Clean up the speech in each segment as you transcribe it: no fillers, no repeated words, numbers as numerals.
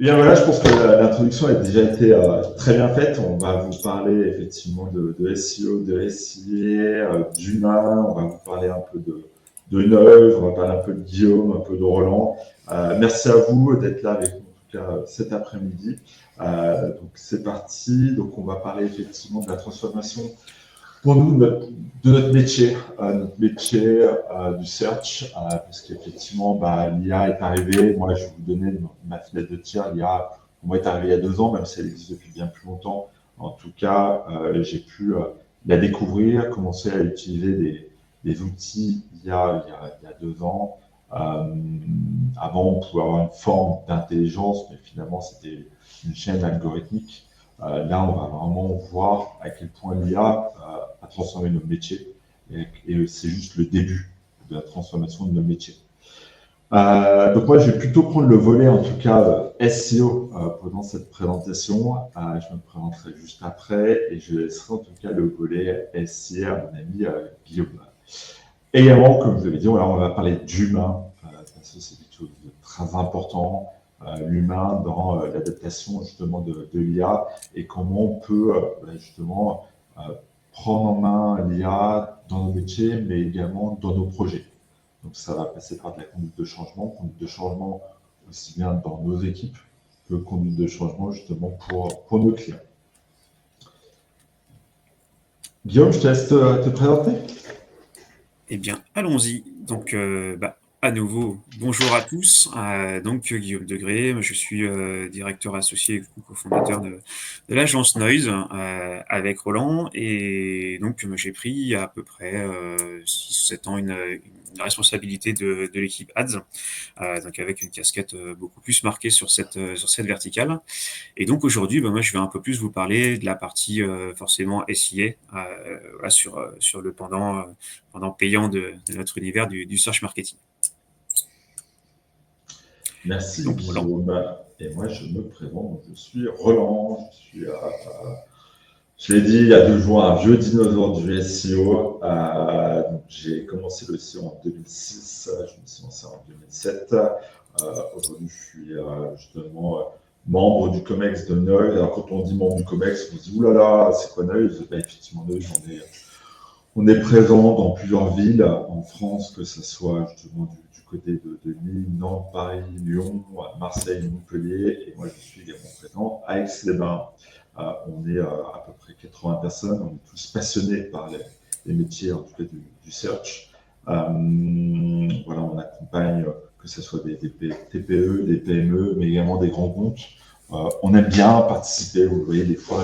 Eh bien voilà, je pense que l'introduction a déjà été très bien faite. On va vous parler effectivement de SEO, de SIA, d'humain. On va vous parler un peu de Neuve, on va parler un peu de Guillaume, un peu de Roland. Merci à vous d'être là avec nous, en tout cas cet après-midi. Donc c'est parti. Donc on va parler effectivement de la transformation pour nous de notre métier du search, parce qu'effectivement, l'IA est arrivée. Moi, je vais vous donner ma fenêtre de tir. L'IA, pour moi, est arrivée il y a 2 ans, même si elle existe depuis bien plus longtemps. En tout cas, j'ai pu la découvrir, commencer à utiliser des outils il y a 2 ans. Avant, on pouvait avoir une forme d'intelligence, mais finalement, c'était une chaîne algorithmique. Là, on va vraiment voir à quel point l'IA a transformé nos métiers et c'est juste le début de la transformation de nos métiers. Donc moi, je vais plutôt prendre le volet, en tout cas, SEO pendant cette présentation. Je me présenterai juste après et je laisserai en tout cas le volet SIA à mon ami Guillaume. Également, comme je vous l'avais dit, on va parler d'humain, parce que c'est quelque chose de très important, l'humain dans l'adaptation justement de l'IA et comment on peut justement prendre en main l'IA dans nos métiers, mais également dans nos projets. Donc ça va passer par de la conduite de changement aussi bien dans nos équipes que conduite de changement justement pour nos clients. Guillaume, je te laisse te présenter. Eh bien, allons-y. Donc, à nouveau, bonjour à tous. Donc, Guillaume Degré, je suis directeur associé et cofondateur de l'agence Noise avec Roland. Et donc, j'ai pris à peu près 6-7 ans une responsabilité de l'équipe Ads, donc avec une casquette beaucoup plus marquée sur cette verticale. Et donc aujourd'hui, moi, je vais un peu plus vous parler de la partie forcément SIA, voilà, sur le pendant payant de notre univers du search marketing. Merci Donc Roland. Guillaume. Et moi, je me présente, je suis Roland, je l'ai dit il y a 2 jours, un vieux dinosaure du SEO. J'ai commencé le SEO en 2006, je me suis lancé en 2007. Aujourd'hui, je suis justement membre du COMEX de Neuilly. Alors, quand on dit membre du COMEX, on se dit oulala, c'est quoi Neuilly? Effectivement, Neuilly, on est présent dans plusieurs villes en France, que ce soit justement du côté de Lille, Nantes, Paris, Lyon, Marseille, Montpellier. Et moi, je suis également présent à Aix-les-Bains. On est à peu près 80 personnes. On est tous passionnés par les métiers, en tout cas du search. Voilà, on accompagne que ce soit des TPE, des PME, mais également des grands comptes. On aime bien participer, vous voyez, des fois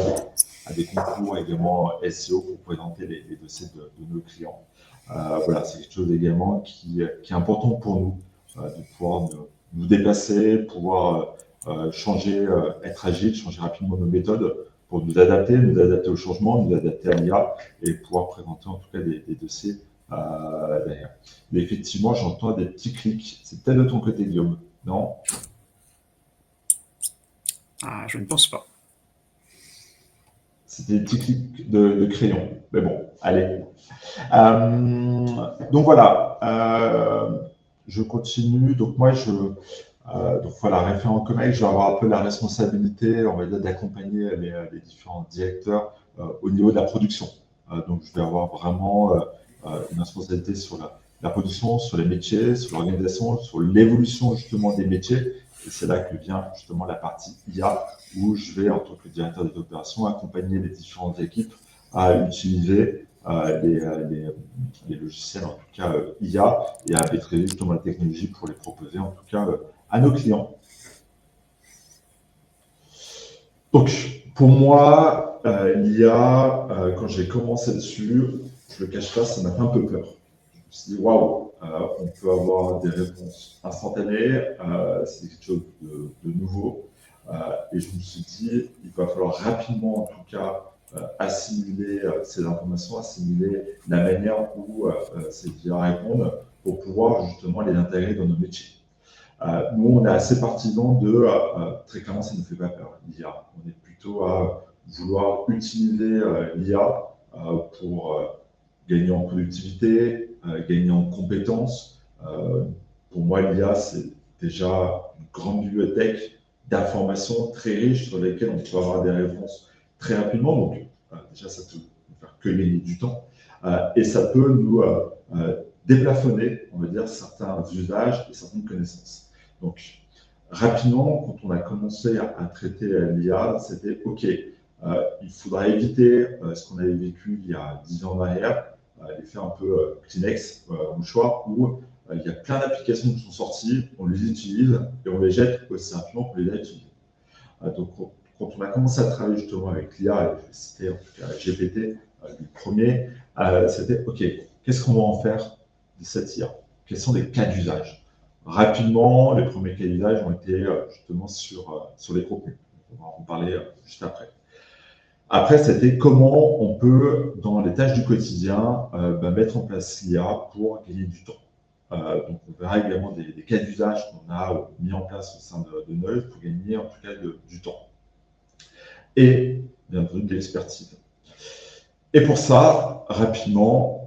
à des concours également SEO pour présenter les dossiers de nos clients. Voilà, c'est quelque chose également qui est important pour nous, de pouvoir nous dépasser, pouvoir changer, être agile, changer rapidement nos méthodes pour nous adapter au changement, nous adapter à l'IA et pouvoir présenter en tout cas des dossiers derrière. Mais effectivement, j'entends des petits clics. C'est peut-être de ton côté, Guillaume, non? Ah, je ne pense pas. C'était des petits clics de crayon. Mais bon, allez. Donc voilà, je continue. Donc moi, donc voilà, référent COMEX, je vais avoir un peu la responsabilité, on va dire, d'accompagner les différents directeurs au niveau de la production. Donc je vais avoir vraiment une responsabilité sur la production, sur les métiers, sur l'organisation, sur l'évolution justement des métiers. Et c'est là que vient justement la partie IA, où je vais, en tant que directeur des opérations, accompagner les différentes équipes à utiliser les logiciels, en tout cas IA, et à maîtriser justement la technologie pour les proposer, en tout cas, à nos clients. Donc, pour moi, l'IA, quand j'ai commencé dessus, je ne le cache pas, ça m'a fait un peu peur. Je me suis dit, waouh, on peut avoir des réponses instantanées, c'est quelque chose de nouveau. Et je me suis dit, il va falloir rapidement, en tout cas, assimiler ces informations, assimiler la manière où ces IA répondent pour pouvoir justement les intégrer dans nos métiers. Nous, on est assez partisans très clairement, ça ne nous fait pas peur, l'IA. On est plutôt à vouloir utiliser l'IA pour gagner en productivité, gagner en compétences. Pour moi, l'IA, c'est déjà une grande bibliothèque d'informations très riches sur lesquelles on peut avoir des réponses très rapidement. Donc, déjà, ça peut nous faire que gagner du temps. Et ça peut nous déplafonner, on va dire, certains usages et certaines connaissances. Donc, rapidement, quand on a commencé à traiter l'IA, c'était OK, il faudra éviter ce qu'on avait vécu il y a 10 ans en arrière, l'effet un peu Kleenex, mouchoir, où il y a plein d'applications qui sont sorties, on les utilise et on les jette aussi rapidement qu'on les a utilisées. Donc, quand on a commencé à travailler justement avec l'IA, et je vais citer en tout cas GPT, le premier, c'était OK, qu'est-ce qu'on va en faire de cette IA? Quels sont les cas d'usage? Rapidement, les premiers cas d'usage ont été justement sur les contenus. On va en parler juste après. Après, c'était comment on peut, dans les tâches du quotidien, mettre en place l'IA pour gagner du temps. Donc, on verra également des cas d'usage qu'on a mis en place au sein de Noise pour gagner en tout cas du temps. Et bien entendu de l'expertise. Et pour ça, rapidement,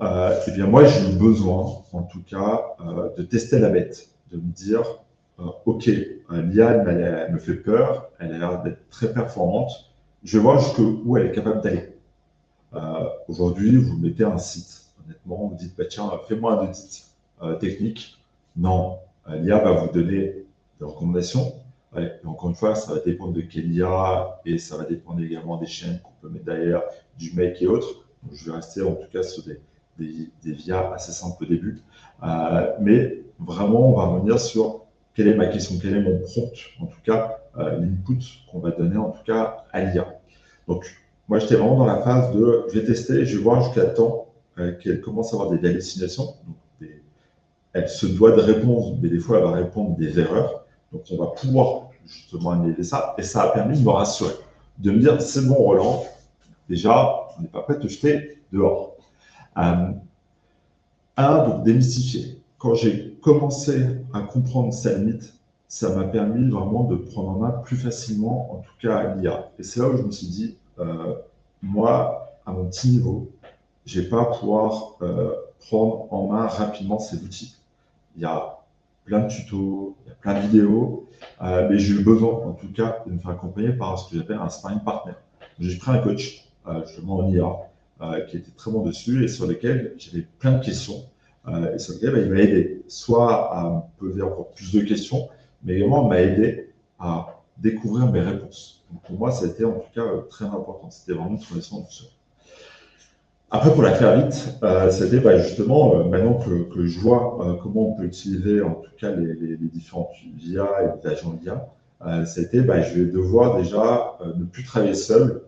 eh bien moi j'ai eu besoin, en tout cas, de tester la bête, de me dire, OK, l'IA elle me fait peur, elle a l'air d'être très performante, je vais voir jusqu'où elle est capable d'aller. Aujourd'hui, vous mettez un site, honnêtement, vous dites, bah, tiens, fais-moi un audit technique. Non, l'IA va vous donner des recommandations. Ouais, et encore une fois, ça va dépendre de quelle IA et ça va dépendre également des chaînes qu'on peut mettre derrière, du make et autres. Donc, je vais rester en tout cas sur des IA assez simples au début. Mais vraiment, on va revenir sur quelle est ma question, quel est mon prompt, en tout cas, l'input qu'on va donner en tout cas à l'IA. Donc, moi, j'étais vraiment dans la phase de je vais tester, je vais voir jusqu'à temps qu'elle commence à avoir des hallucinations. Donc, elle se doit de répondre, mais des fois, elle va répondre des erreurs. Donc, on va pouvoir justement analyser ça. Et ça a permis de me rassurer, de me dire c'est bon, Roland, déjà, on n'est pas prêt de te jeter dehors. Donc, démystifier. Quand j'ai commencé à comprendre sa limite, ça m'a permis vraiment de prendre en main plus facilement, en tout cas, l'IA. Et c'est là où je me suis dit, moi, à mon petit niveau, je ne vais pas pouvoir prendre en main rapidement ces outils. Il y a plein de tutos, il y a plein de vidéos, mais j'ai eu besoin, en tout cas, de me faire accompagner par ce que j'appelle un sparring partner. J'ai pris un coach, justement en IA, qui était très bon dessus et sur lesquels j'avais plein de questions. Et sur lesquels il m'a aidé, soit à me poser encore plus de questions, mais également m'a aidé à découvrir mes réponses. Donc pour moi, ça a été en tout cas très important. C'était vraiment une transition douceur. Après, pour la faire vite, c'était justement, maintenant que je vois comment on peut utiliser en tout cas les différentes IA et les agents d'IA, c'était je vais devoir déjà ne plus travailler seul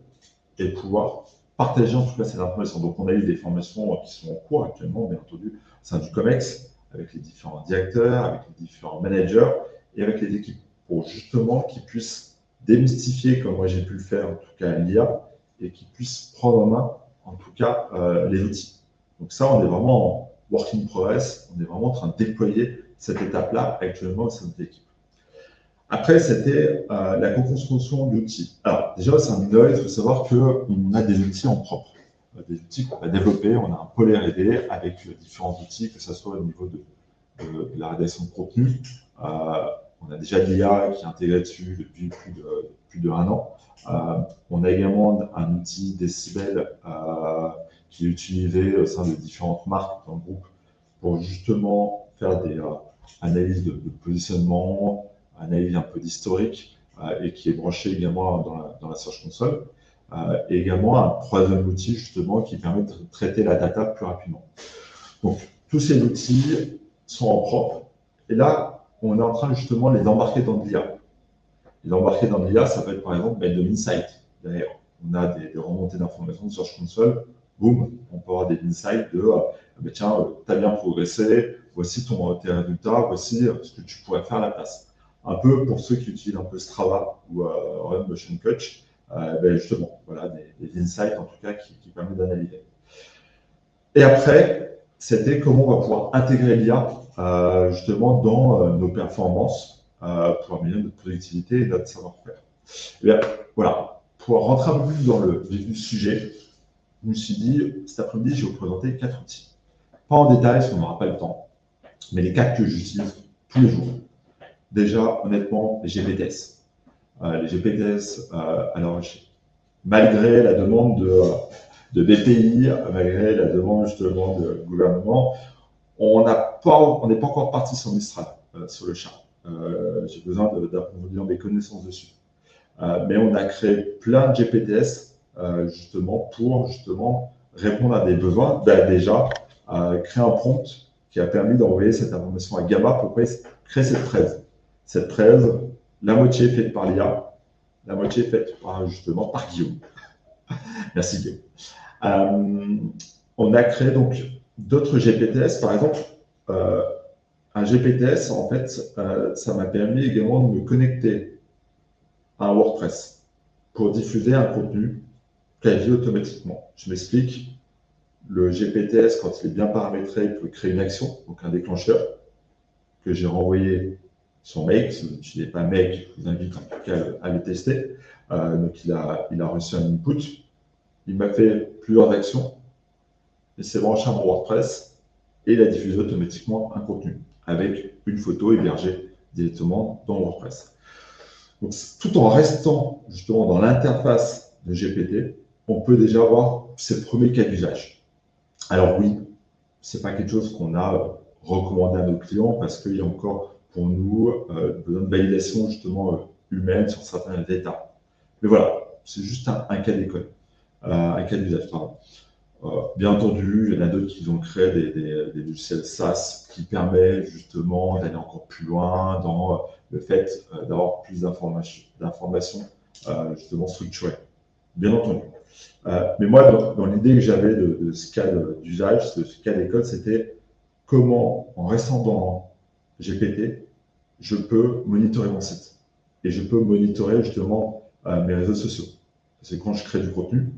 et pouvoir partager en tout cas ces informations. Donc, on a eu des formations qui sont en cours actuellement, bien entendu, au sein du COMEX, avec les différents directeurs, avec les différents managers et avec les équipes, pour justement qu'ils puissent démystifier, comme moi j'ai pu le faire, en tout cas l'IA, et qu'ils puissent prendre en main, en tout cas, les outils. Donc ça, on est vraiment en work in progress, on est vraiment en train de déployer cette étape-là actuellement au sein de l'équipe. Après, c'était la co-construction d'outils. Alors, déjà, au sein de Noise, il faut savoir qu'on a des outils en propre, des outils qu'on va développer. On a un pôle R&D avec différents outils, que ce soit au niveau de la rédaction de contenu. On a déjà de l'IA qui est intégrée dessus depuis plus de 1 an. On a également un outil Decibel qui est utilisé au sein de différentes marques dans le groupe pour justement faire des analyses de positionnement, analyse un peu d'historique et qui est branché également dans la Search Console. Et également un troisième outil justement qui permet de traiter la data plus rapidement. Donc tous ces outils sont en propre et là on est en train justement de les embarquer dans de l'IA. Les embarquer dans de l'IA, ça peut être par exemple de l'insight. D'ailleurs, on a des remontées d'informations de Search Console, boum, on peut avoir des insights de tiens, tu as bien progressé, voici tes résultats, voici ce que tu pourrais faire à la place. Un peu pour ceux qui utilisent un peu Strava ou Run Motion Coach, justement, voilà, des insights en tout cas qui permettent d'analyser. Et après, c'était comment on va pouvoir intégrer l'IA justement dans nos performances pour améliorer notre productivité et notre savoir-faire. Et bien, voilà, pour rentrer un peu plus dans le vif du sujet, je me suis dit, cet après-midi, je vais vous présenter 4 outils. Pas en détail, parce qu'on n'aura pas le temps, mais les 4 que j'utilise tous les jours. Déjà, honnêtement, les GPTs. Les GPTS, malgré la demande de BPI, malgré la demande justement du gouvernement, on n'est pas encore parti sur Mistral, sur le char. J'ai besoin d'approfondir mes connaissances dessus. Mais on a créé plein de GPTS justement pour répondre à des besoins. Déjà, créer un prompt qui a permis d'envoyer cette information à Gamma pour créer cette fraise. Cette fraise, la moitié est faite par l'IA, la moitié est faite par Guillaume. Merci Guillaume. On a créé donc d'autres GPTS, par exemple, un GPTS, en fait, ça m'a permis également de me connecter à un WordPress pour diffuser un contenu quasi automatiquement. Je m'explique. Le GPTS, quand il est bien paramétré, il peut créer une action, donc un déclencheur, que j'ai renvoyé sur Make. Si vous n'utilisez pas Make, je vous invite en tout cas à le tester. Donc il a reçu un input. Il m'a fait plusieurs actions. Il s'est branché à mon WordPress et il a diffusé automatiquement un contenu avec une photo hébergée directement dans WordPress. Donc, tout en restant justement dans l'interface de GPT, on peut déjà avoir ces premiers cas d'usage. Alors oui, ce n'est pas quelque chose qu'on a recommandé à nos clients parce qu'il y a encore pour nous besoin de validation justement humaine sur certains états. Mais voilà, c'est juste un cas d'école, un cas d'usage, pardon. Bien entendu, il y en a d'autres qui ont créé des logiciels SaaS qui permettent justement d'aller encore plus loin dans le fait d'avoir plus d'informations justement structurées. Bien entendu. Mais moi, dans l'idée que j'avais de ce cas d'usage, ce cas d'école, c'était comment, en restant dans GPT, je peux monitorer mon site. Et je peux monitorer justement mes réseaux sociaux. C'est quand je crée du contenu,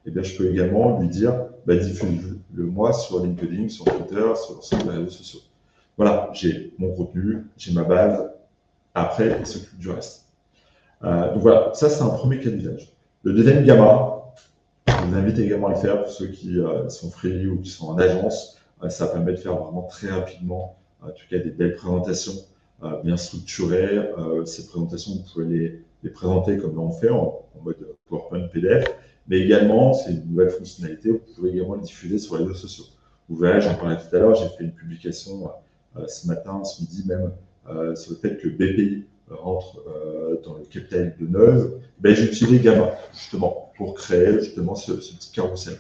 eh bien, je peux également lui dire, diffuse-le moi sur LinkedIn, sur Twitter, sur les réseaux sociaux. Voilà, j'ai mon contenu, j'ai ma base. Après, il s'occupe du reste. Donc voilà, ça c'est un premier cas d'usage. Le deuxième Gamma, je vous invite également à le faire pour ceux qui sont free ou qui sont en agence. Ça permet de faire vraiment très rapidement, en tout cas des belles présentations bien structurées. Ces présentations, vous pouvez les présenter comme là on fait en mode PowerPoint PDF. Mais également, c'est une nouvelle fonctionnalité, vous pouvez également le diffuser sur les réseaux sociaux. Vous verrez, j'en parlais tout à l'heure, j'ai fait une publication ce matin, ce midi même, sur le fait que BPI rentre dans le capital de Neuve. J'ai utilisé Gamma, justement, pour créer justement ce petit carrousel.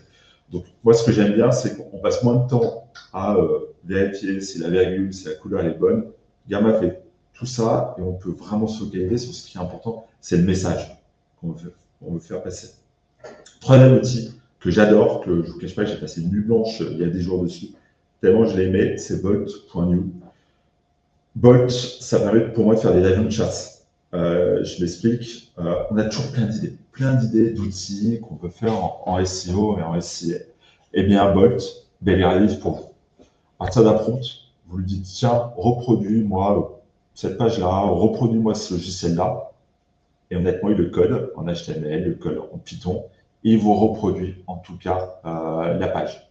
Donc, moi, ce que j'aime bien, c'est qu'on passe moins de temps à vérifier si la virgule, si la couleur est bonne. Gamma fait tout ça et on peut vraiment se focaliser sur ce qui est important, c'est le message qu'on veut faire passer. Troisième outil que j'adore, que je ne vous cache pas que j'ai passé une nuit blanche il y a des jours dessus, tellement je l'aimais, c'est Bolt.new. Bolt, ça permet pour moi de faire des avions de chasse. Je m'explique, on a toujours plein d'idées d'outils qu'on peut faire en SEO et en SEA. Eh bien, Bolt, il les réalise pour vous. À partir d'un prompt, vous lui dites, tiens, reproduis-moi cette page-là, reproduis-moi ce logiciel-là. Et honnêtement, il le code en HTML, il le code en Python, et il vous reproduit en tout cas la page.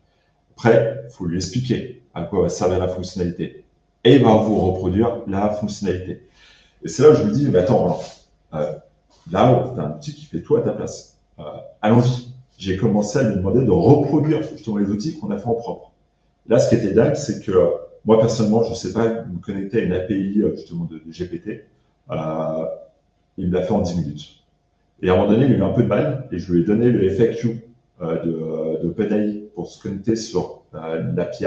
Après, il faut lui expliquer à quoi va servir la fonctionnalité. Et il va vous reproduire la fonctionnalité. Et c'est là où je me dis, mais attends, là, tu as un outil qui fait tout à ta place. Allons-y. J'ai commencé à lui demander de reproduire justement les outils qu'on a fait en propre. Là, ce qui était dingue, c'est que moi, personnellement, je ne sais pas me connecter à une API justement de GPT. Il l'a fait en 10 minutes. Et à un moment donné, il a eu un peu de mal et je lui ai donné le FAQ de OpenAI pour se connecter sur l'API.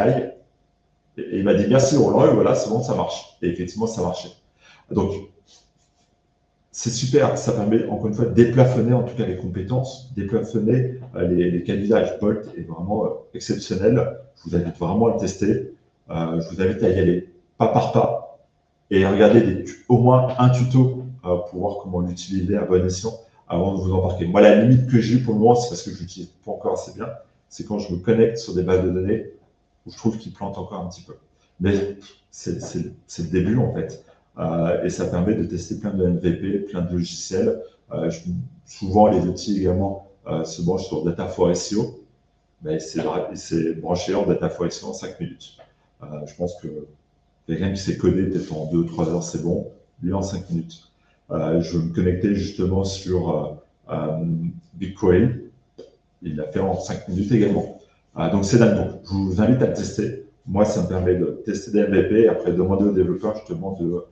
Et il m'a dit merci Roland, et voilà, c'est bon, ça marche. Et effectivement, ça marchait. Donc, c'est super, ça permet encore une fois de déplafonner en tout cas les compétences, déplafonner les cas d'usage. Bolt est vraiment exceptionnel. Je vous invite vraiment à le tester. Je vous invite à y aller pas par pas et à regarder au moins un tuto pour voir comment l'utiliser à bon escient avant de vous embarquer. Moi, la limite que j'ai eu pour le moment, c'est parce que je l'utilise pas encore assez bien, c'est quand je me connecte sur des bases de données où je trouve qu'il plante encore un petit peu. Mais c'est le début en fait. Et ça permet de tester plein de MVP, plein de logiciels. Souvent, les outils également se branchent sur Data for SEO. Mais c'est branché en Data for SEO en 5 minutes. Je pense que quelqu'un qui s'est codé peut-être en 2-3 heures, c'est bon. Lui, en 5 minutes. Je me connectais justement sur BigQuery. Il l'a fait en 5 minutes également. Donc c'est dingue. Donc, je vous invite à le tester. Moi, ça me permet de tester des MVP et après demander aux développeurs justement de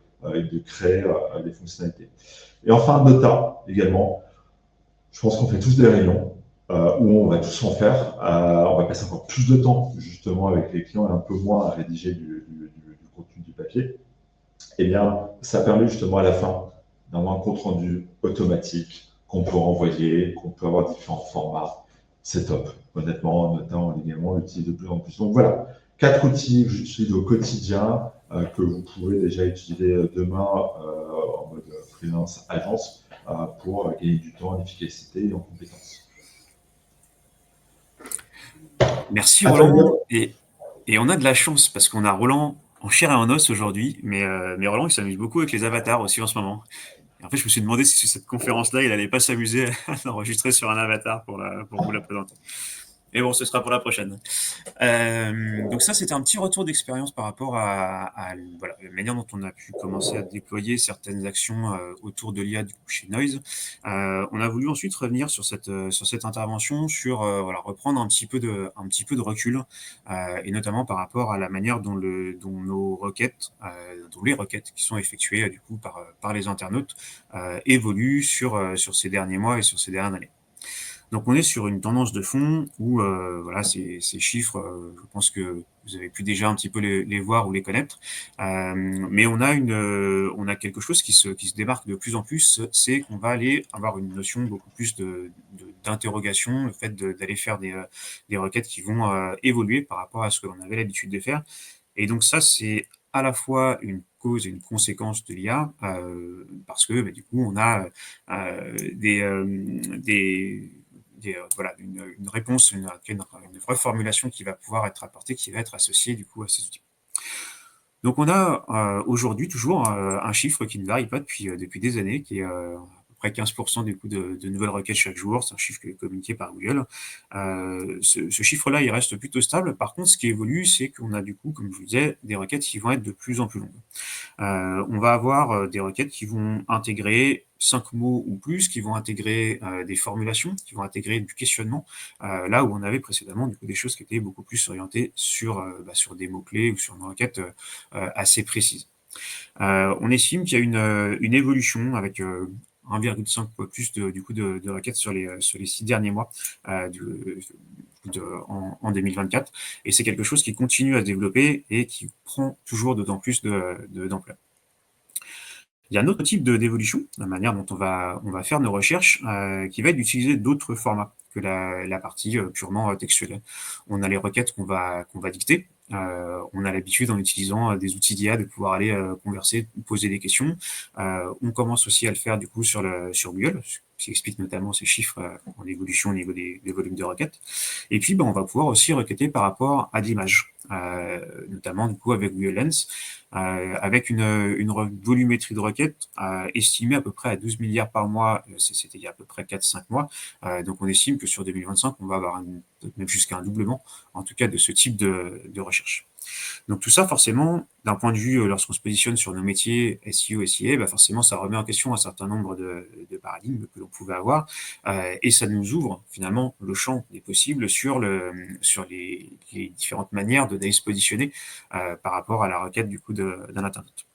créer les fonctionnalités. Et enfin, Nota également. Je pense qu'on fait tous des réunions où on va tous en faire. On va passer encore plus de temps justement avec les clients et un peu moins à rédiger du contenu du papier. Eh bien, ça permet justement à la fin d'avoir un compte rendu automatique qu'on peut renvoyer, qu'on peut avoir différents formats. C'est top. Honnêtement, notamment également, on l'utilise de plus en plus. Donc voilà, 4 outils que j'utilise au quotidien, que vous pouvez déjà utiliser demain en mode freelance agence pour gagner du temps en efficacité et en compétences. Merci À toi, Roland. Guillaume. Et on a de la chance parce qu'on a Roland en chair et en os aujourd'hui, mais Roland il s'amuse beaucoup avec les avatars aussi en ce moment. Et en fait, je me suis demandé si cette conférence-là, il allait pas s'amuser à l'enregistrer sur un avatar pour vous la présenter. Et bon, ce sera pour la prochaine. Donc ça, c'était un petit retour d'expérience par rapport à voilà, la manière dont on a pu commencer à déployer certaines actions autour de l'IA du coup, chez Noise. On a voulu ensuite revenir sur cette intervention, sur voilà, reprendre un petit peu de recul, et notamment par rapport à la manière dont nos requêtes, dont les requêtes qui sont effectuées du coup par les internautes évoluent sur ces derniers mois et sur ces dernières années. Donc on est sur une tendance de fond où voilà ces chiffres, je pense que vous avez pu déjà un petit peu les voir ou les connaître, mais on a quelque chose qui se démarque de plus en plus, c'est qu'on va aller avoir une notion beaucoup plus d'interrogation, le fait d'aller faire des requêtes qui vont évoluer par rapport à ce que l'on avait l'habitude de faire. Et donc ça, c'est à la fois une cause et une conséquence de l'IA, parce que bah, du coup, on a voilà, une réponse, une reformulation qui va pouvoir être apportée, qui va être associée du coup à ces outils. Donc on a aujourd'hui toujours un chiffre qui ne varie pas depuis des années, qui est à peu près 15% du coup de nouvelles requêtes chaque jour. C'est un chiffre qui est communiqué par Google. Ce chiffre-là, il reste plutôt stable. Par contre, ce qui évolue, c'est qu'on a du coup, comme je vous disais, des requêtes qui vont être de plus en plus longues. On va avoir des requêtes qui vont intégrer 5 mots ou plus, qui vont intégrer des formulations, qui vont intégrer du questionnement, là où on avait précédemment du coup, des choses qui étaient beaucoup plus orientées sur des mots-clés ou sur une requête assez précise. On estime qu'il y a une évolution avec 1,5 fois plus du coup de requêtes sur les 6 derniers mois en 2024. Et c'est quelque chose qui continue à se développer et qui prend toujours d'autant plus d'ampleur. Il y a un autre type d'évolution, la manière dont on va faire nos recherches, qui va être d'utiliser d'autres formats que la partie purement textuelle. On a les requêtes qu'on va dicter. On a l'habitude, en utilisant des outils d'IA, de pouvoir aller converser, poser des questions. On commence aussi à le faire du coup sur Google, ce qui explique notamment ces chiffres en évolution au niveau des volumes de requêtes. Et puis, on va pouvoir aussi requêter par rapport à l'image, notamment du coup avec Google Lens, avec une volumétrie de requêtes estimée à peu près à 12 milliards par mois. C'était il y a à peu près 4-5 mois. Donc on estime que sur 2025, on va avoir même jusqu'à un doublement, en tout cas, de ce type de recherche. Donc tout ça, forcément, d'un point de vue, lorsqu'on se positionne sur nos métiers SEO, SIA, bah forcément, ça remet en question un certain nombre de paradigmes que l'on pouvait avoir, et ça nous ouvre finalement le champ des possibles sur les différentes manières d'aller se positionner par rapport à la requête du coup d'un internaute.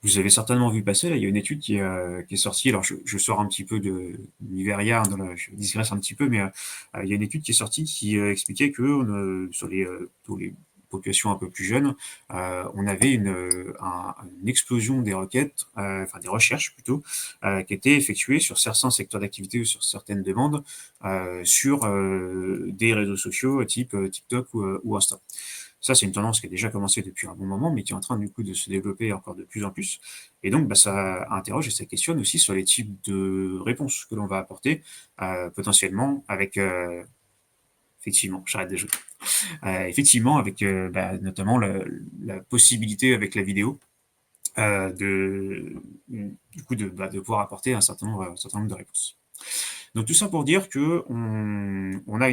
Vous avez certainement vu passer, là, il y a une étude qui est sortie. Alors, je sors un petit peu de Niveria, je digresse un petit peu, mais il y a une étude qui est sortie qui expliquait que sur les populations un peu plus jeunes, on avait une explosion des requêtes, enfin des recherches plutôt, qui étaient effectuées sur certains secteurs d'activité ou sur certaines demandes, sur des réseaux sociaux type TikTok ou Insta. Ça, c'est une tendance qui a déjà commencé depuis un bon moment, mais qui est en train du coup de se développer encore de plus en plus. Et donc, ça interroge et ça questionne aussi sur les types de réponses que l'on va apporter, potentiellement avec, effectivement, j'arrête de jouer, effectivement avec notamment la possibilité avec la vidéo du coup de pouvoir apporter un certain nombre de réponses. Donc tout ça pour dire que on a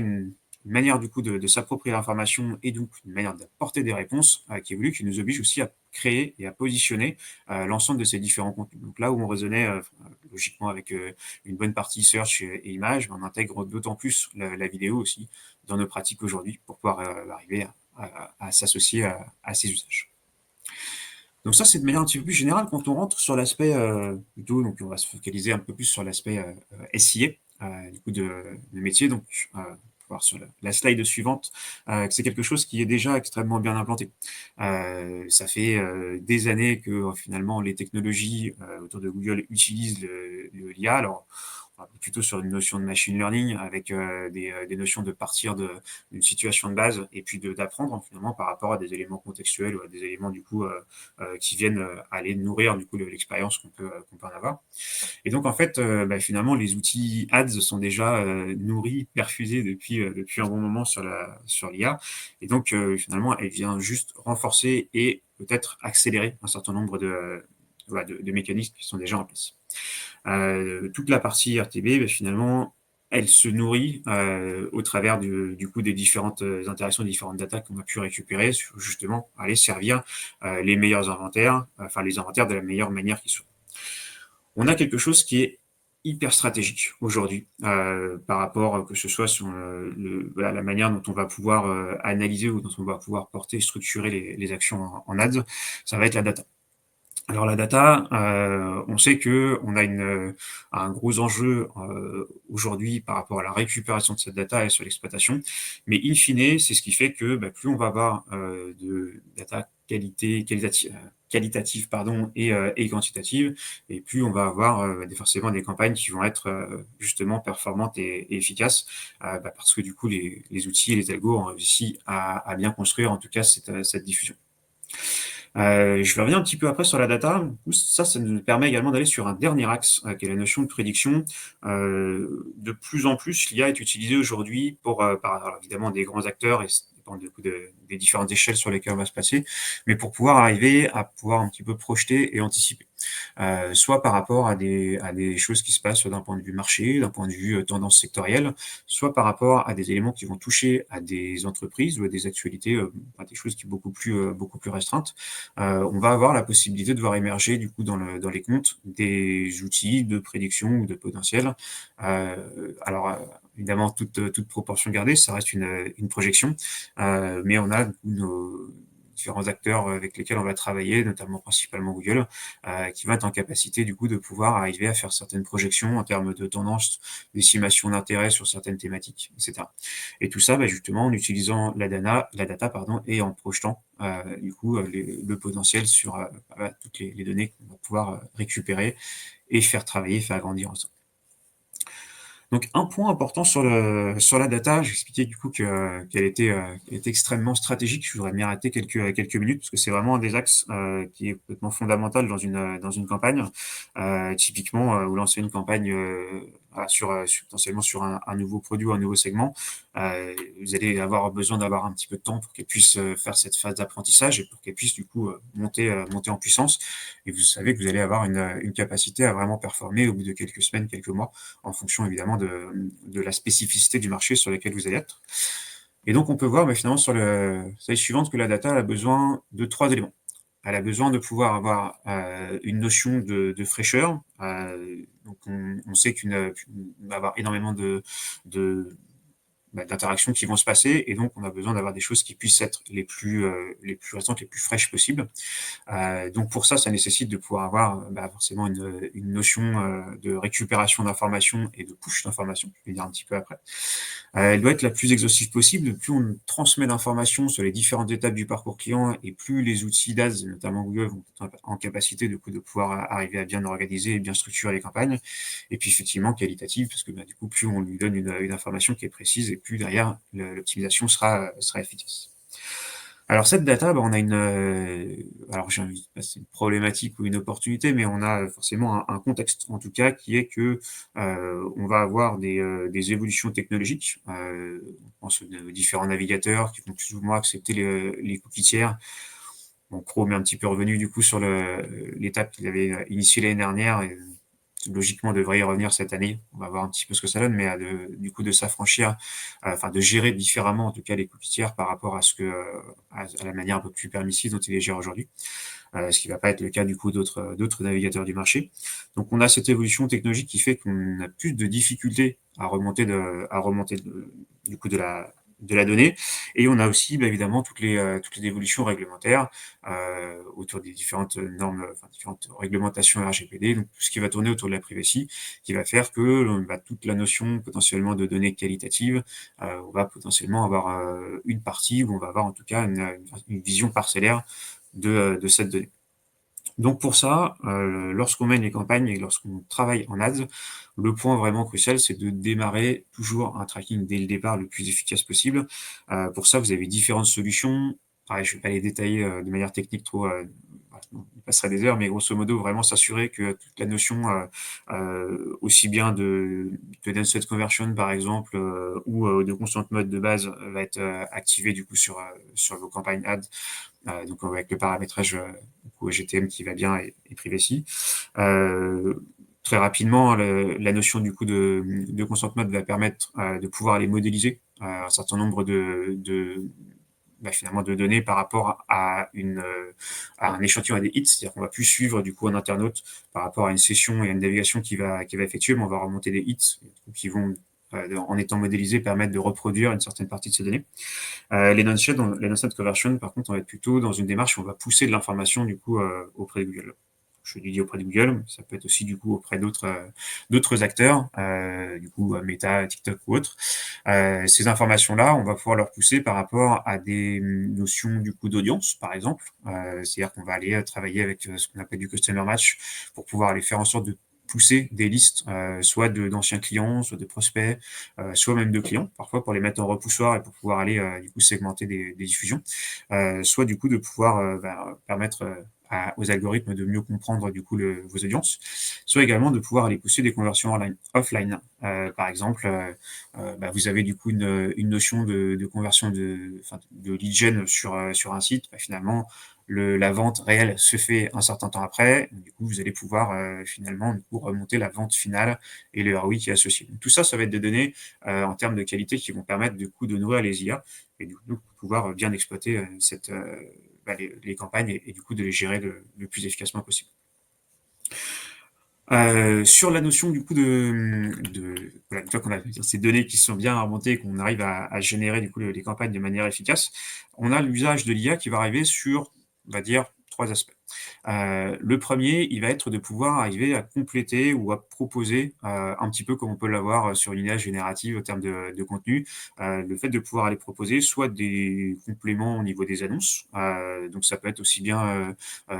une manière du coup de s'approprier l'information et donc une manière d'apporter des réponses qui évolue, qui nous oblige aussi à créer et à positionner l'ensemble de ces différents contenus. Donc là où on raisonnait logiquement avec une bonne partie search et images, on intègre d'autant plus la vidéo aussi dans nos pratiques aujourd'hui pour pouvoir arriver à s'associer à ces usages. Donc ça, c'est de manière un petit peu plus générale quand on rentre sur l'aspect plutôt, donc on va se focaliser un peu plus sur l'aspect SIA, du coup de métier. Donc, voir sur la slide suivante, que c'est quelque chose qui est déjà extrêmement bien implanté. Ça fait des années que finalement les technologies autour de Google utilisent l'IA. Alors, on va plutôt sur une notion de machine learning avec des notions de partir d'une situation de base et puis d'apprendre finalement par rapport à des éléments contextuels ou à des éléments du coup qui viennent aller nourrir du coup l'expérience qu'on peut en avoir. Et donc en fait, finalement, les outils ads sont déjà nourris, perfusés depuis un bon moment sur l'IA. Et donc finalement, elle vient juste renforcer et peut-être accélérer un certain nombre de mécanismes qui sont déjà en place. Toute la partie RTB, finalement, elle se nourrit au travers du coup des différentes interactions, des différentes data qu'on a pu récupérer, sur justement aller servir les meilleurs inventaires, enfin les inventaires de la meilleure manière qui soit. On a quelque chose qui est hyper stratégique aujourd'hui par rapport que ce soit sur la manière dont on va pouvoir analyser ou dont on va pouvoir porter et structurer les actions en ads, ça va être la data. Alors la data, on sait que on a un gros enjeu aujourd'hui par rapport à la récupération de cette data et sur l'exploitation, mais in fine, c'est ce qui fait que plus on va avoir de data qualitative pardon, et quantitative, et plus on va avoir forcément des campagnes qui vont être justement performantes et efficaces, parce que du coup les outils et les algos ont réussi à bien construire en tout cas cette diffusion. Je vais revenir un petit peu après sur la data. Ça nous permet également d'aller sur un dernier axe, qui est la notion de prédiction. De plus en plus, l'IA est utilisée aujourd'hui par évidemment des grands acteurs, et ça dépend des différentes échelles sur lesquelles on va se passer, mais pour pouvoir arriver à pouvoir un petit peu projeter et anticiper. Soit par rapport à des choses qui se passent d'un point de vue marché, d'un point de vue tendance sectorielle, soit par rapport à des éléments qui vont toucher à des entreprises ou à des actualités, à des choses qui sont beaucoup plus restreintes. On va avoir la possibilité de voir émerger du coup dans les comptes des outils de prédiction ou de potentiel. Alors évidemment, toute proportion gardée, ça reste une projection, mais on a nos différents acteurs avec lesquels on va travailler, notamment principalement Google, qui va être en capacité du coup de pouvoir arriver à faire certaines projections en termes de tendance, d'estimation d'intérêt sur certaines thématiques, etc. Et tout ça, justement, en utilisant la data pardon, et en projetant du coup le potentiel sur toutes les données qu'on va pouvoir récupérer et faire travailler, faire grandir ensemble. Donc un point important sur la data, j'expliquais du coup qu'elle était extrêmement stratégique. Je voudrais m'y arrêter quelques minutes parce que c'est vraiment un des axes qui est complètement fondamental dans une campagne. Typiquement, vous lancez une campagne potentiellement sur un nouveau produit ou un nouveau segment, vous allez avoir besoin d'avoir un petit peu de temps pour qu'elle puisse faire cette phase d'apprentissage et pour qu'elle puisse du coup monter en puissance. Et vous savez que vous allez avoir une capacité à vraiment performer au bout de quelques semaines, quelques mois, en fonction évidemment de la spécificité du marché sur lequel vous allez être. Et donc on peut voir finalement sur la slide suivante que la data elle a besoin de 3 éléments. Elle a besoin de pouvoir avoir une notion de fraîcheur. Donc on sait qu'on va avoir énormément d'interactions qui vont se passer, et donc on a besoin d'avoir des choses qui puissent être les plus récentes, les plus fraîches possibles. Donc pour ça nécessite de pouvoir avoir forcément une notion de récupération d'informations et de push d'informations, je vais dire un petit peu après. Elle doit être la plus exhaustive possible. Plus on transmet d'informations sur les différentes étapes du parcours client, et plus les outils d'ADS, notamment Google, vont être en capacité de pouvoir arriver à bien organiser et bien structurer les campagnes. Et puis effectivement qualitative, parce que du coup plus on lui donne une information qui est précise, et plus derrière l'optimisation sera efficace. Alors cette data, on a alors j'ai envie de passer une problématique ou une opportunité, mais on a forcément un contexte en tout cas qui est que on va avoir des évolutions technologiques. On pense aux différents navigateurs qui vont plus ou moins accepter les cookies tiers. Bon, Chrome est un petit peu revenu du coup sur l'étape qu'il avait initiée l'année dernière, et logiquement devrait y revenir cette année. On va voir un petit peu ce que ça donne, mais du coup de s'affranchir, enfin de gérer différemment en tout cas les cookies tiers par rapport à à la manière un peu plus permissive dont il les gère aujourd'hui, ce qui va pas être le cas du coup d'autres navigateurs du marché. Donc on a cette évolution technologique qui fait qu'on a plus de difficultés à remonter du coup de la donnée, et on a aussi évidemment toutes les évolutions réglementaires autour des différentes normes, enfin différentes réglementations RGPD, donc tout ce qui va tourner autour de la privacy, qui va faire que toute la notion potentiellement de données qualitatives, on va potentiellement avoir une partie où on va avoir en tout cas une vision parcellaire de cette donnée. Donc pour ça, lorsqu'on mène les campagnes et lorsqu'on travaille en ads, le point vraiment crucial, c'est de démarrer toujours un tracking dès le départ le plus efficace possible. Pour ça, vous avez différentes solutions. Pareil, je ne vais pas les détailler de manière technique trop, voilà, on passerait des heures, mais grosso modo, vraiment s'assurer que toute la notion, aussi bien de density conversion par exemple, ou de constant mode de base, va être activée du coup sur vos campagnes ads. Donc avec le paramétrage GTM qui va bien et privacy. Très rapidement, la notion du coup de consent mode va permettre de pouvoir aller modéliser un certain nombre finalement de données par rapport à un échantillon à des hits, c'est-à-dire qu'on va plus suivre du coup un internaute par rapport à une session et à une navigation qui va effectuer, mais on va remonter des hits qui vont en étant modélisés permettre de reproduire une certaine partie de ces données. Les non-state conversion, par contre, on va être plutôt dans une démarche où on va pousser de l'information du coup auprès de Google. Je dis auprès de Google, ça peut être aussi du coup auprès d'autres acteurs, du coup Meta, TikTok ou autres. Ces informations-là, on va pouvoir leur pousser par rapport à des notions du coup d'audience, par exemple. C'est-à-dire qu'on va aller travailler avec ce qu'on appelle du customer match pour pouvoir aller faire en sorte de pousser des listes, soit d'anciens clients, soit de prospects, soit même de clients, parfois pour les mettre en repoussoir et pour pouvoir aller du coup segmenter des diffusions, soit du coup de pouvoir permettre aux algorithmes de mieux comprendre du coup vos audiences, soit également de pouvoir aller pousser des conversions offline. Par exemple, vous avez du coup une notion de conversion de lead gen sur un site. Finalement, la vente réelle se fait un certain temps après. Du coup, vous allez pouvoir finalement du coup, remonter la vente finale et le ROI qui est associé. Donc, tout ça, ça va être des données en termes de qualité qui vont permettre du coup de nourrir les IA et du coup pouvoir bien exploiter les campagnes et du coup de les gérer le plus efficacement possible. Sur la notion du coup une fois qu'on a ces données qui sont bien remontées, qu'on arrive à générer du coup les campagnes de manière efficace, on a l'usage de l'IA qui va arriver sur, on va dire, 3 aspects. Le premier, il va être de pouvoir arriver à compléter ou à proposer, un petit peu comme on peut l'avoir sur une IA générative au terme de contenu, le fait de pouvoir aller proposer soit des compléments au niveau des annonces, donc ça peut être aussi bien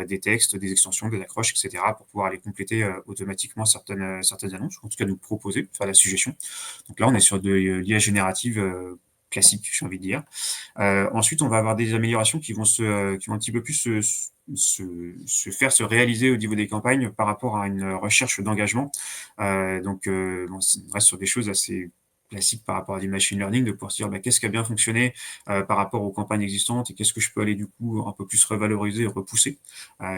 des textes, des extensions, des accroches, etc., pour pouvoir aller compléter automatiquement certaines annonces, en tout cas nous proposer, faire la suggestion. Donc là, on est sur de l'IA générative classique, j'ai envie de dire. Ensuite, on va avoir des améliorations qui vont un petit peu plus se réaliser au niveau des campagnes par rapport à une recherche d'engagement. On reste sur des choses assez classiques par rapport à du machine learning, de pouvoir se dire qu'est-ce qui a bien fonctionné par rapport aux campagnes existantes et qu'est-ce que je peux aller du coup un peu plus revaloriser et repousser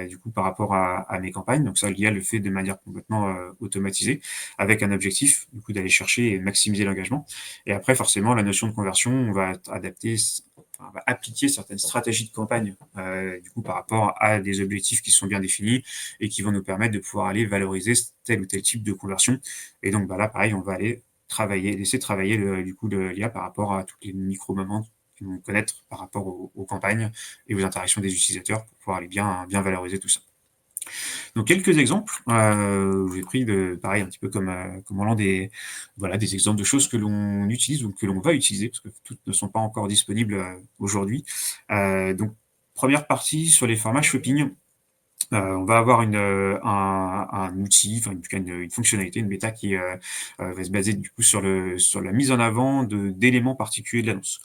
du coup par rapport à mes campagnes. Donc ça, l'IA le fait de manière complètement automatisée avec un objectif du coup d'aller chercher et maximiser l'engagement. Et après, forcément, la notion de conversion, on va appliquer certaines stratégies de campagne du coup par rapport à des objectifs qui sont bien définis et qui vont nous permettre de pouvoir aller valoriser tel ou tel type de conversion. Et donc là, pareil, on va aller laisser travailler du coup l'IA par rapport à tous les micro-moments qu'ils vont connaître par rapport aux campagnes et aux interactions des utilisateurs pour pouvoir aller bien valoriser tout ça. Donc quelques exemples, j'ai pris pareil un petit peu comme allant des exemples de choses que l'on utilise ou que l'on va utiliser parce que toutes ne sont pas encore disponibles aujourd'hui. Donc première partie sur les formats shopping. On va avoir un outil, enfin une fonctionnalité, une bêta qui va se baser du coup sur la mise en avant d'éléments particuliers de l'annonce.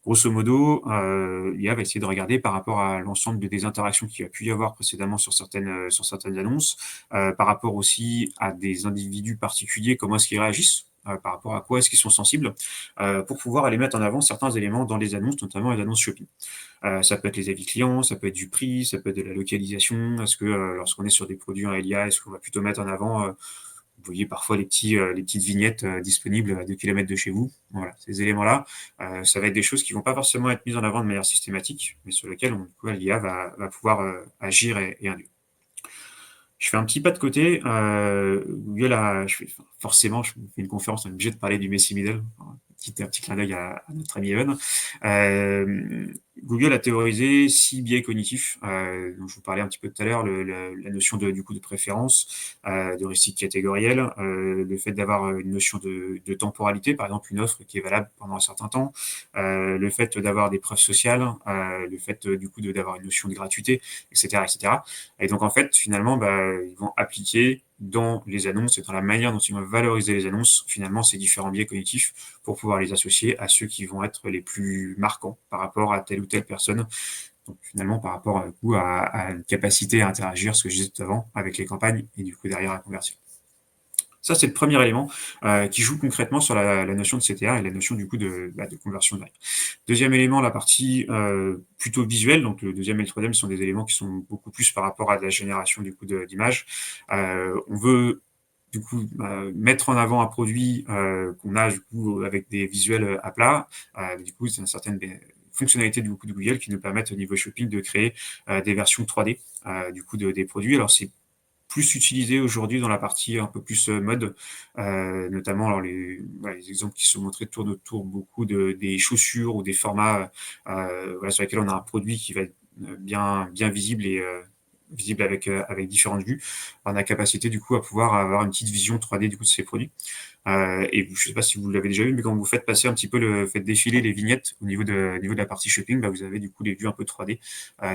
Grosso modo, l'IA va essayer de regarder par rapport à l'ensemble des interactions qu'il y a pu y avoir précédemment sur certaines annonces, par rapport aussi à des individus particuliers, comment est-ce qu'ils réagissent, par rapport à quoi est-ce qu'ils sont sensibles, pour pouvoir aller mettre en avant certains éléments dans les annonces, notamment les annonces shopping. Ça peut être les avis clients, ça peut être du prix, ça peut être de la localisation. Est-ce que lorsqu'on est sur des produits en LIA, est-ce qu'on va plutôt mettre en avant Vous voyez parfois les petites vignettes disponibles à 2 km de chez vous. Voilà, ces éléments-là, ça va être des choses qui vont pas forcément être mises en avant de manière systématique, mais sur lesquelles l'IA va pouvoir agir et induire. Je fais un petit pas de côté. Google forcément, je fais une conférence, on est obligé de parler du Messi Middle. Un petit clin d'œil à notre ami Evan. Google a théorisé 6 biais cognitifs, dont je vous parlais un petit peu tout à l'heure, la notion du coup de préférence, d'heuristique catégorielle, le fait d'avoir une notion de temporalité, par exemple une offre qui est valable pendant un certain temps, le fait d'avoir des preuves sociales, le fait du coup d'avoir une notion de gratuité, etc., etc. Et donc en fait, finalement, ils vont appliquer dans les annonces et dans la manière dont ils vont valoriser les annonces, finalement, ces différents biais cognitifs pour pouvoir les associer à ceux qui vont être les plus marquants par rapport à telle ou telle personne. Donc finalement, par rapport du coup, à une capacité à interagir, ce que je disais tout avant, avec les campagnes et du coup derrière la conversion. Ça, c'est le premier élément qui joue concrètement sur la notion de CTR et la notion du coup de conversion derrière. Deuxième élément, la partie plutôt visuelle. Donc le deuxième et le troisième sont des éléments qui sont beaucoup plus par rapport à la génération du coup d'images. On veut du coup mettre en avant un produit qu'on a du coup avec des visuels à plat. Du coup, c'est une certaine fonctionnalités du coup de Google qui nous permettent au niveau shopping de créer des versions 3D du coup des produits. Alors c'est plus utilisé aujourd'hui dans la partie un peu plus mode, notamment alors les exemples qui sont montrés tournent autour beaucoup des chaussures ou des formats sur lesquels on a un produit qui va être bien visible et visible avec différentes vues. On a la capacité du coup à pouvoir avoir une petite vision 3D du coup de ces produits. Et je ne sais pas si vous l'avez déjà vu, mais quand vous faites passer un petit peu faites défiler les vignettes au niveau de la partie shopping, vous avez du coup les vues un peu 3D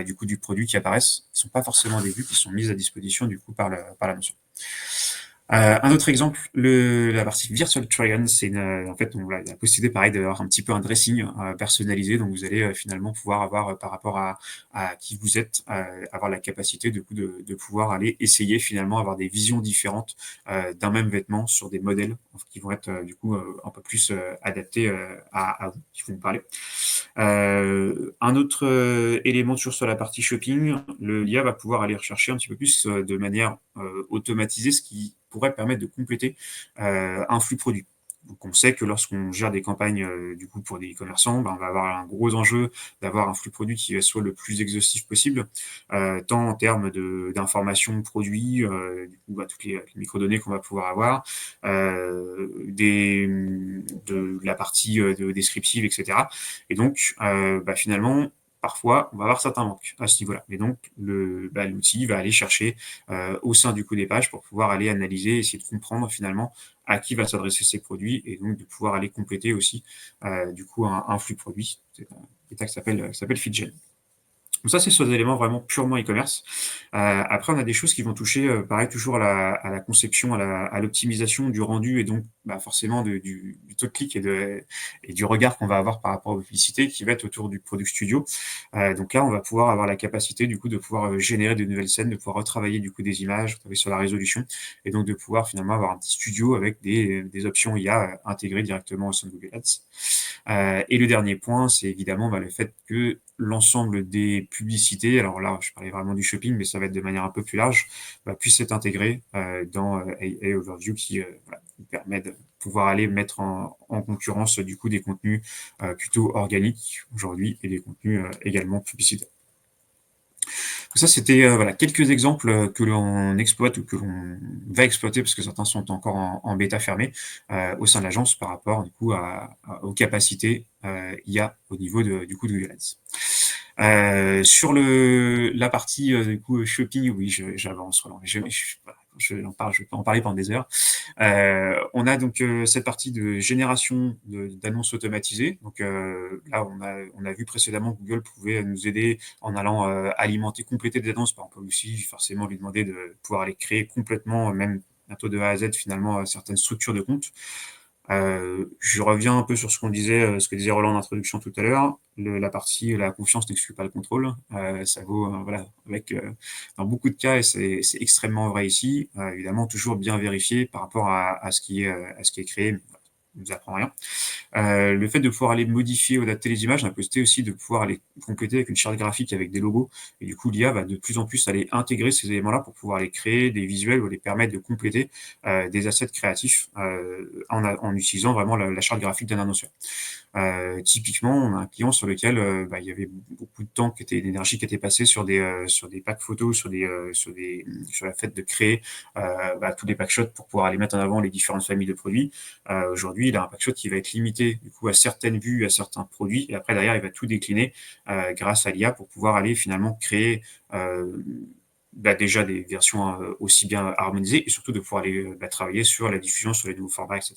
du coup du produit qui apparaissent. Ce ne sont pas forcément des vues qui sont mises à disposition du coup par l'annonceur. Un autre exemple, la partie Virtual Try-On, c'est en fait, on a la possibilité, pareil, d'avoir un petit peu un dressing personnalisé. Donc, vous allez finalement pouvoir avoir, par rapport à qui vous êtes, avoir la capacité de pouvoir aller essayer finalement avoir des visions différentes d'un même vêtement sur des modèles qui vont être du coup un peu plus adaptés à vous, qui vont vous parler. Un autre élément toujours sur la partie shopping, l'IA va pouvoir aller rechercher un petit peu plus de manière automatisée, ce qui pourrait permettre de compléter un flux produit. Donc on sait que lorsqu'on gère des campagnes du coup pour des e-commerçants, on va avoir un gros enjeu d'avoir un flux produit qui soit le plus exhaustif possible, tant en termes d'informations produits, du coup toutes les microdonnées qu'on va pouvoir avoir, de la partie descriptive, etc. Et donc finalement parfois, on va avoir certains manques à ce niveau-là. Mais donc, l'outil va aller chercher au sein du coup des pages pour pouvoir aller analyser, essayer de comprendre finalement à qui va s'adresser ces produits et donc de pouvoir aller compléter aussi du coup un flux produit. C'est un état qui s'appelle FeedGen. Donc ça, c'est sur des éléments vraiment purement e-commerce. Après, on a des choses qui vont toucher, pareil, toujours à la conception, à l'optimisation du rendu et donc forcément du taux de clic et du regard qu'on va avoir par rapport aux publicités qui va être autour du Product Studio. Donc là, on va pouvoir avoir la capacité du coup de pouvoir générer de nouvelles scènes, de pouvoir retravailler du coup des images, travailler sur la résolution et donc de pouvoir finalement avoir un petit studio avec des options IA intégrées directement au sein de Google Ads. Et le dernier point, c'est évidemment le fait que l'ensemble des publicités, alors là, je parlais vraiment du shopping, mais ça va être de manière un peu plus large, puisse être intégré dans AI Overview qui permet de pouvoir aller mettre en concurrence du coup des contenus plutôt organiques aujourd'hui et des contenus également publicitaires. Donc ça, c'était quelques exemples que l'on exploite ou que l'on va exploiter parce que certains sont encore en bêta fermée au sein de l'agence par rapport du coup aux capacités IA au niveau du coup de Google Ads. Sur la partie du coup shopping, oui, j'avance. Roland. Je peux en parler pendant des heures. On a donc cette partie de génération d'annonces automatisées. Donc là, on a vu précédemment que Google pouvait nous aider en allant alimenter, compléter des annonces. On peut aussi forcément lui demander de pouvoir aller créer complètement, même bientôt de A à Z, finalement, certaines structures de compte. Je reviens un peu sur ce que disait Roland en introduction tout à l'heure. La partie la confiance n'exclut pas le contrôle. Ça vaut dans beaucoup de cas et c'est extrêmement vrai ici. Évidemment toujours bien vérifié par rapport à ce qui est créé. vous apprend rien. Le fait de pouvoir aller modifier ou adapter les images, on a posté aussi de pouvoir aller compléter avec une charte graphique avec des logos. Et du coup, l'IA va de plus en plus aller intégrer ces éléments-là pour pouvoir les créer des visuels ou les permettre de compléter des assets créatifs en utilisant vraiment la charte graphique d'un annonceur. Typiquement, on a un client sur lequel il y avait beaucoup de temps, d'énergie qui était passée sur des packs photos, sur la fait de créer tous les packshots pour pouvoir aller mettre en avant les différentes familles de produits. Aujourd'hui, il a un packshot qui va être limité du coup à certaines vues, à certains produits, et après derrière, il va tout décliner grâce à l'IA pour pouvoir aller finalement créer déjà des versions aussi bien harmonisées et surtout de pouvoir aller travailler sur la diffusion, sur les nouveaux formats, etc.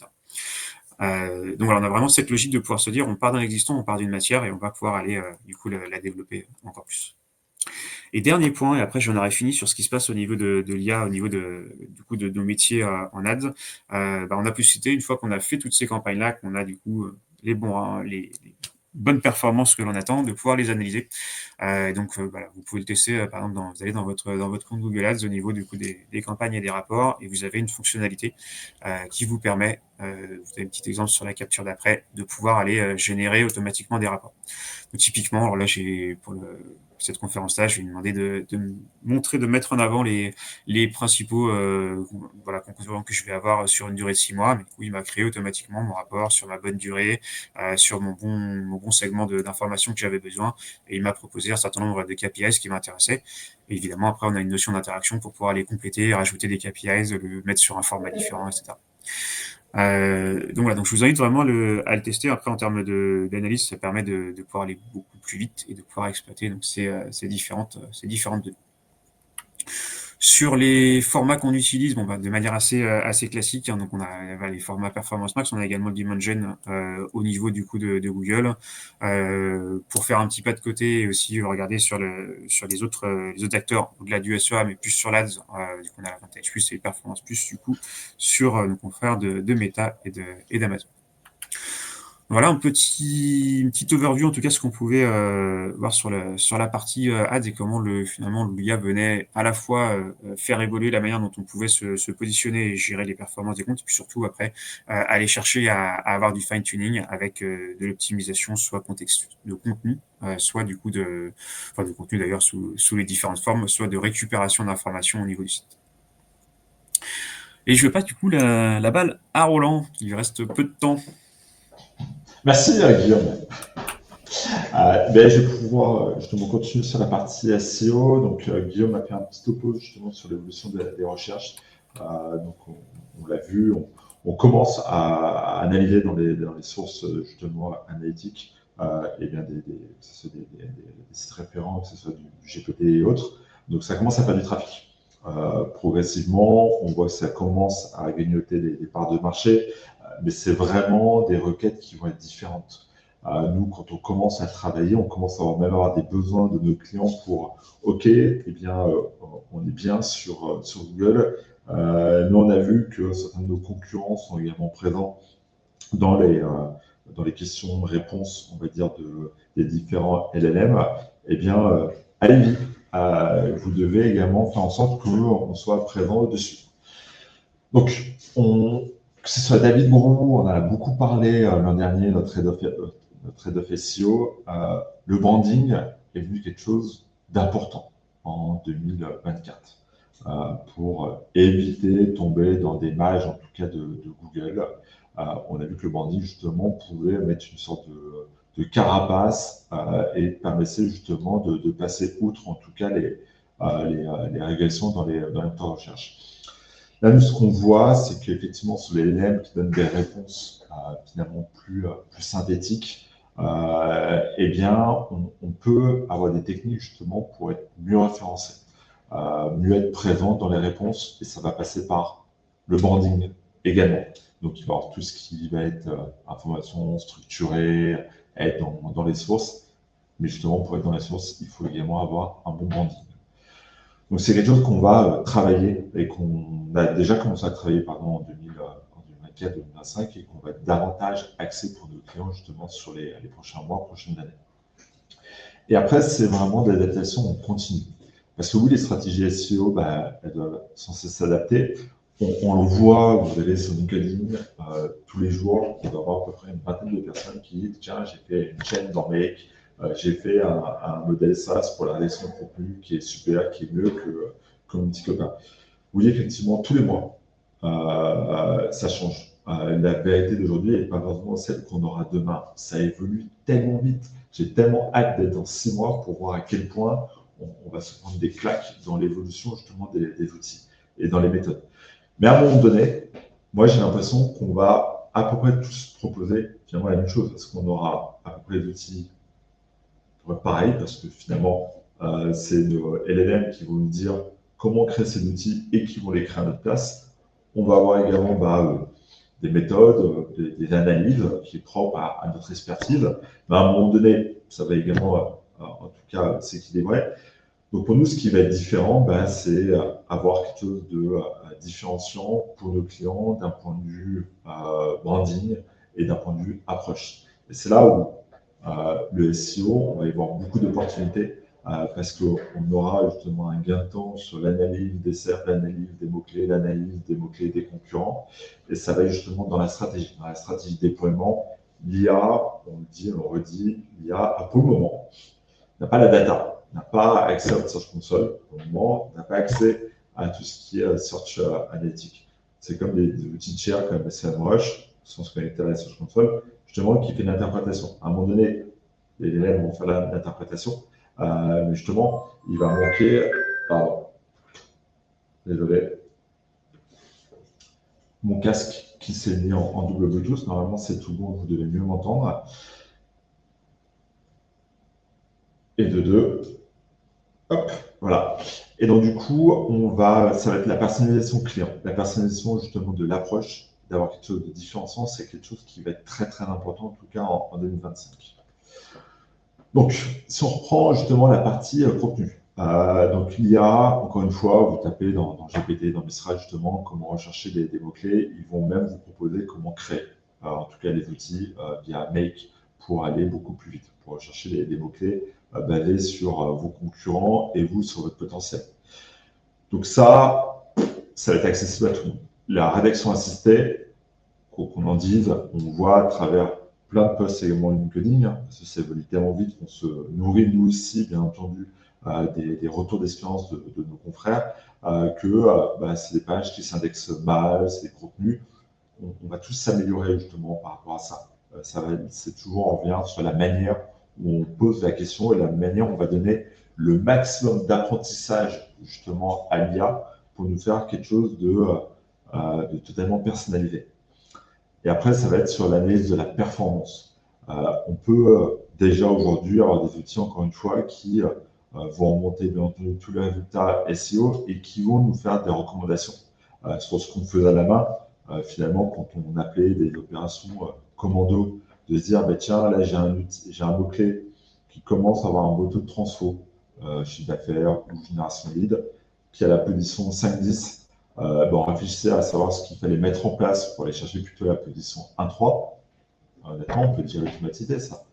Donc voilà, on a vraiment cette logique de pouvoir se dire, on part d'un existant, on part d'une matière et on va pouvoir aller du coup la développer encore plus. Et dernier point, et après j'en aurai fini sur ce qui se passe au niveau de l'IA, au niveau du coup de nos métiers en ads. On a pu citer, une fois qu'on a fait toutes ces campagnes-là, qu'on a du coup les bonnes performances que l'on attend, de pouvoir les analyser. Voilà, vous pouvez le tester, par exemple, vous allez dans votre compte Google Ads au niveau du coup des campagnes et des rapports, et vous avez une fonctionnalité qui vous permet, vous avez un petit exemple sur la capture d'après, de pouvoir aller générer automatiquement des rapports. Donc, typiquement, alors là, pour cette conférence-là, je vais lui demander de me montrer, de mettre en avant les principaux concurrents que je vais avoir sur une durée de 6 mois. Mais du coup, il m'a créé automatiquement mon rapport sur ma bonne durée, sur mon bon segment d'informations que j'avais besoin. Et il m'a proposé un certain nombre de KPIs qui m'intéressaient. Et évidemment, après, on a une notion d'interaction pour pouvoir les compléter, rajouter des KPIs, le mettre sur un format différent, etc. Donc je vous invite vraiment à le tester. Après, en termes d'analyse, ça permet de pouvoir aller beaucoup plus vite et de pouvoir exploiter donc ces différentes données. Sur les formats qu'on utilise, de manière assez classique, donc on a les formats Performance Max, on a également le Dimension au niveau du coup de Google. Pour faire un petit pas de côté et aussi regarder sur les autres acteurs au-delà du SEA, mais plus sur l'Ads, du coup on a l'Advantage Plus et Performance Plus du coup sur nos confrères de Meta et d'Amazon. Voilà une petite overview, en tout cas, ce qu'on pouvait voir sur la partie ads et comment finalement l'IA venait à la fois faire évoluer la manière dont on pouvait se positionner et gérer les performances des comptes, et puis surtout après aller chercher à avoir du fine-tuning avec de l'optimisation, soit de contenu, soit du coup de contenu d'ailleurs sous les différentes formes, soit de récupération d'informations au niveau du site. Et je passe du coup la balle à Roland, il reste peu de temps. Merci Guillaume. Je vais pouvoir justement continuer sur la partie SEO. Donc Guillaume a fait un petit topo justement sur l'évolution des recherches. Donc on l'a vu, on commence à analyser dans les sources justement analytiques et bien que ce soit des sites référents, que ce soit du GPT et autres. Donc ça commence à faire du trafic. Progressivement, on voit que ça commence à grignoter des parts de marché, mais c'est vraiment des requêtes qui vont être différentes. Nous, quand on commence à travailler, on commence à même avoir des besoins de nos clients pour OK, on est bien sur Google. Nous, on a vu que certains de nos concurrents sont également présents dans les questions-réponses, on va dire, des différents LLM. Allez-y. Vous devez également faire en sorte qu'on soit présent dessus. Donc, que ce soit David Brou, on en a beaucoup parlé l'an dernier, notre head of SEO, le branding est devenu quelque chose d'important en 2024 pour éviter de tomber dans des mages, en tout cas de Google. On a vu que le branding, justement, pouvait mettre une sorte de carapace et permettait justement de passer outre, en tout cas, les régressions dans les moteurs de recherche. Là, nous, ce qu'on voit, c'est qu'effectivement, sur les LLM qui donnent des réponses finalement plus synthétiques, on peut avoir des techniques justement pour être mieux référencé, mieux être présent dans les réponses, et ça va passer par le branding également. Donc, il va y avoir tout ce qui va être information structurée, être dans les sources, mais justement, pour être dans les sources, il faut également avoir un bon branding. Donc, c'est quelque chose qu'on va travailler et qu'on a déjà commencé à travailler en 2024-2025 et qu'on va davantage axer pour nos clients justement sur les prochains mois, prochaines années. Et après, c'est vraiment de l'adaptation en continu. Parce que oui, les stratégies SEO, elles doivent censées s'adapter. on le voit, vous allez sur LinkedIn, tous les jours, il va y avoir à peu près une vingtaine de personnes qui disent, tiens, j'ai fait une chaîne dans Make, j'ai fait un modèle SaaS pour la rédaction de contenu qui est super, qui est mieux que mon petit copain. Oui, effectivement, tous les mois, ça change. La vérité d'aujourd'hui n'est pas forcément celle qu'on aura demain. Ça évolue tellement vite. J'ai tellement hâte d'être dans 6 mois pour voir à quel point on va se prendre des claques dans l'évolution justement des outils et dans les méthodes. Mais à un moment donné, moi j'ai l'impression qu'on va à peu près tous proposer finalement la même chose, parce qu'on aura à peu près des outils pareils, parce que finalement c'est nos LLM qui vont nous dire comment créer ces outils et qui vont les créer à notre place. On va avoir également des méthodes, des analyses qui sont propres à notre expertise. Mais à un moment donné, ça va également, en tout cas, s'équilibrer. Donc pour nous, ce qui va être différent, c'est avoir quelque chose de différenciant pour nos clients d'un point de vue branding et d'un point de vue approche. Et c'est là où le SEO, on va y voir beaucoup d'opportunités parce qu'on aura justement un gain de temps sur l'analyse des SERP, l'analyse des mots-clés, l'analyse des mots-clés des concurrents. Et ça va être justement dans la stratégie. Dans la stratégie de déploiement, l'IA, on le dit, on le redit, l'IA, pour le moment, n'a pas la data, n'a pas accès à Search Console, pour le moment, n'a pas accès à tout ce qui est Search Analytics. C'est comme des outils de share comme SEMrush, sans se connecter à la Search Console, justement, qui fait une interprétation. À un moment donné, les élèves vont faire l'interprétation, mais justement, il va manquer, pardon, désolé, mon casque qui s'est mis en double Bluetooth. Normalement, c'est tout bon, vous devez mieux m'entendre. Et de deux, hop, voilà. Et donc, du coup, ça va être la personnalisation client. La personnalisation, justement, de l'approche, d'avoir quelque chose de différenciant, c'est quelque chose qui va être très, très important, en tout cas en 2025. Donc, si on reprend justement la partie contenu, donc l'IA, encore une fois, vous tapez dans GPT, dans Mistral, justement, comment rechercher des mots-clés. Ils vont même vous proposer comment créer, en tout cas, les outils via Make pour aller beaucoup plus vite, pour rechercher des mots-clés basés sur vos concurrents et vous sur votre potentiel. Donc ça va être accessible à tout le monde. La rédaction assistée, qu'on en dise, on voit à travers plein de posts également LinkedIn, parce que ça évolue tellement vite qu'on se nourrit nous aussi, bien entendu, des retours d'expérience de nos confrères, que c'est des pages qui s'indexent mal, c'est des contenus. On va tous s'améliorer justement par rapport à ça. C'est toujours, on revient sur la manière où on pose la question et la manière où on va donner le maximum d'apprentissage justement à l'IA pour nous faire quelque chose de totalement personnalisé. Et après, ça va être sur l'analyse de la performance. On peut déjà aujourd'hui avoir des outils, encore une fois, qui vont remonter bien entendu tous les résultats SEO et qui vont nous faire des recommandations sur ce qu'on faisait à la main. Finalement, quand on appelait des opérations commando, de se dire, tiens, là, j'ai un mot-clé qui commence à avoir un beau taux de transfo, chiffre d'affaires ou génération lead, qui a la position 5-10. On réfléchissait à savoir ce qu'il fallait mettre en place pour aller chercher plutôt la position 1-3. Honnêtement, on peut déjà l'automatiser, ça.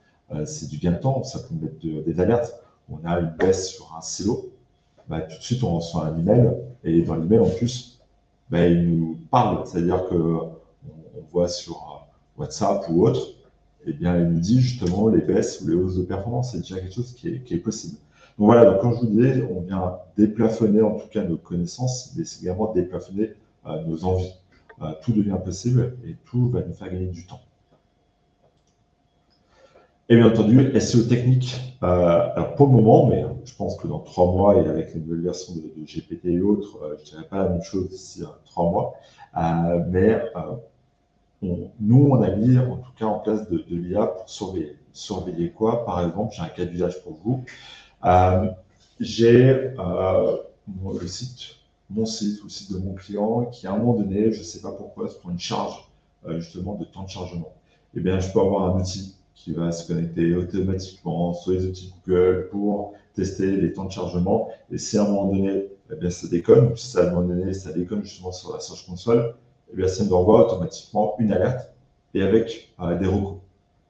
C'est du gain de temps, ça peut mettre des alertes. On a une baisse sur un silo, tout de suite on reçoit un email, et dans l'email en plus, il nous parle, c'est-à-dire qu'on voit sur WhatsApp ou autre, il nous dit justement les baisses ou les hausses de performance, c'est déjà quelque chose qui est possible. Donc voilà, donc comme je vous disais, on vient déplafonner en tout cas nos connaissances, mais c'est également déplafonner nos envies. Tout devient possible et tout va nous faire gagner du temps. Et bien entendu, SEO technique, alors pour le moment, mais je pense que dans 3 mois et avec les nouvelles versions de GPT et autres, je ne dirais pas la même chose d'ici 3 mois, nous, on a mis en tout cas en place de l'IA pour surveiller. Surveiller quoi? Par exemple, j'ai un cas d'usage pour vous. J'ai mon site ou le site de mon client qui, à un moment donné, je ne sais pas pourquoi, se prend une charge justement de temps de chargement. Eh bien, je peux avoir un outil qui va se connecter automatiquement sur les outils Google pour tester les temps de chargement. Et si à un moment donné, ça déconne, si à un moment donné, ça déconne justement sur la Search Console, ça me envoie automatiquement une alerte et avec des recours.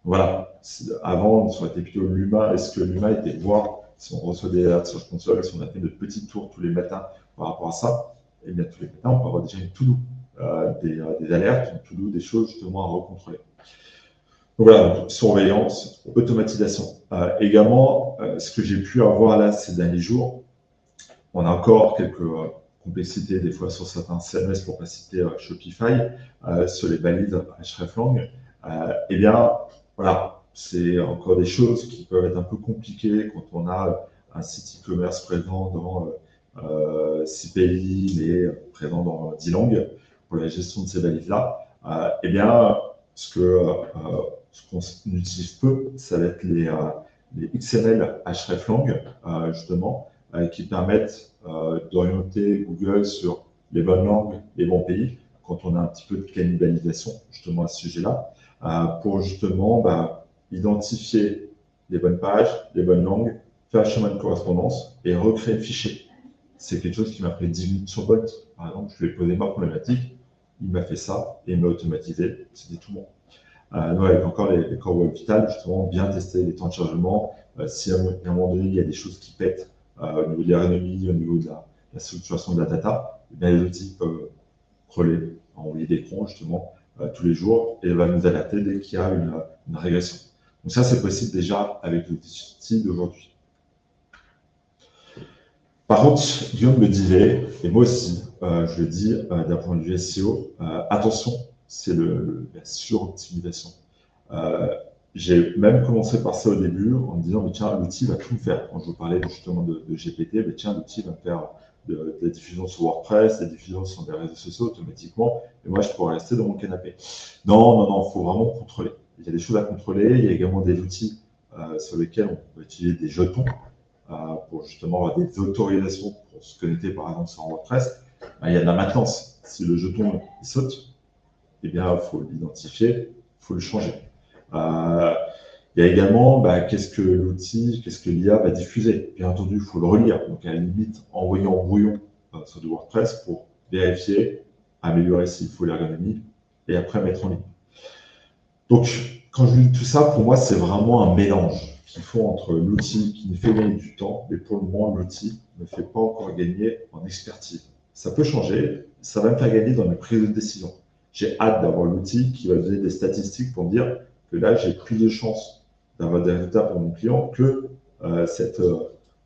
Voilà. Avant, ça aurait été plutôt l'humain. Est-ce que l'humain était voir si on reçoit des alertes sur Search Console, si on a fait notre petit tour tous les matins par rapport à ça? et bien tous les matins, on peut avoir déjà une to-do, des alertes, une to-do, des choses justement à recontrôler. Donc voilà, donc, surveillance, automatisation. Également, ce que j'ai pu avoir là ces derniers jours, on a encore quelques complexités des fois sur certains CMS, pour pas citer Shopify, sur les valides hreflang. Eh bien, voilà, c'est encore des choses qui peuvent être un peu compliquées quand on a un site e-commerce présent dans 6 pays, mais présent dans 10 langues, pour la gestion de ces valides-là. Eh bien, ce qu'on utilise peu, ça va être les XML hreflang, justement, qui permettent d'orienter Google sur les bonnes langues, les bons pays, quand on a un petit peu de cannibalisation justement à ce sujet-là, pour justement identifier les bonnes pages, les bonnes langues, faire un chemin de correspondance et recréer le fichier. C'est quelque chose qui m'a pris 10 minutes sur Bolt. Par exemple, je lui ai posé ma problématique, il m'a fait ça et il m'a automatisé, c'était tout bon. Nous, avec encore les Core Web Vitals, justement, bien tester les temps de chargement. Si à un moment donné, il y a des choses qui pètent au niveau de l'ergonomie, au niveau de la structuration de la data, eh bien, les outils peuvent crawler, envoyer des crons, justement, tous les jours, et va nous alerter dès qu'il y a une régression. Donc ça, c'est possible déjà avec l'outil d'aujourd'hui. Par contre, Guillaume me disait, et moi aussi, je le dis d'un point de vue SEO, attention, c'est la suroptimisation. J'ai même commencé par ça au début en me disant, mais tiens, l'outil va tout me faire. Quand je vous parlais justement de GPT, mais tiens, l'outil va me faire de la diffusion sur WordPress, de la diffusion sur des réseaux sociaux automatiquement, et moi, je pourrais rester dans mon canapé. Non, il faut vraiment contrôler. Il y a des choses à contrôler, il y a également des outils sur lesquels on peut utiliser des jetons pour justement avoir des autorisations pour se connecter par exemple sur WordPress. Il y a de la maintenance. Si le jeton il saute, eh bien, il faut l'identifier, il faut le changer. Il y a également qu'est-ce que l'outil, qu'est-ce que l'IA va diffuser. Bien entendu, il faut le relire. Donc, à la limite, envoyer en brouillon sur du WordPress pour vérifier, améliorer s'il faut l'ergonomie et après mettre en ligne. Donc, quand je dis tout ça, pour moi, c'est vraiment un mélange qu'il faut entre l'outil qui nous fait gagner du temps, mais pour le moment, l'outil ne me fait pas encore gagner en expertise. Ça peut changer, ça va me faire gagner dans mes prises de décision. J'ai hâte d'avoir l'outil qui va donner des statistiques pour me dire que là, j'ai plus de chances d'avoir des résultats pour mon client que cette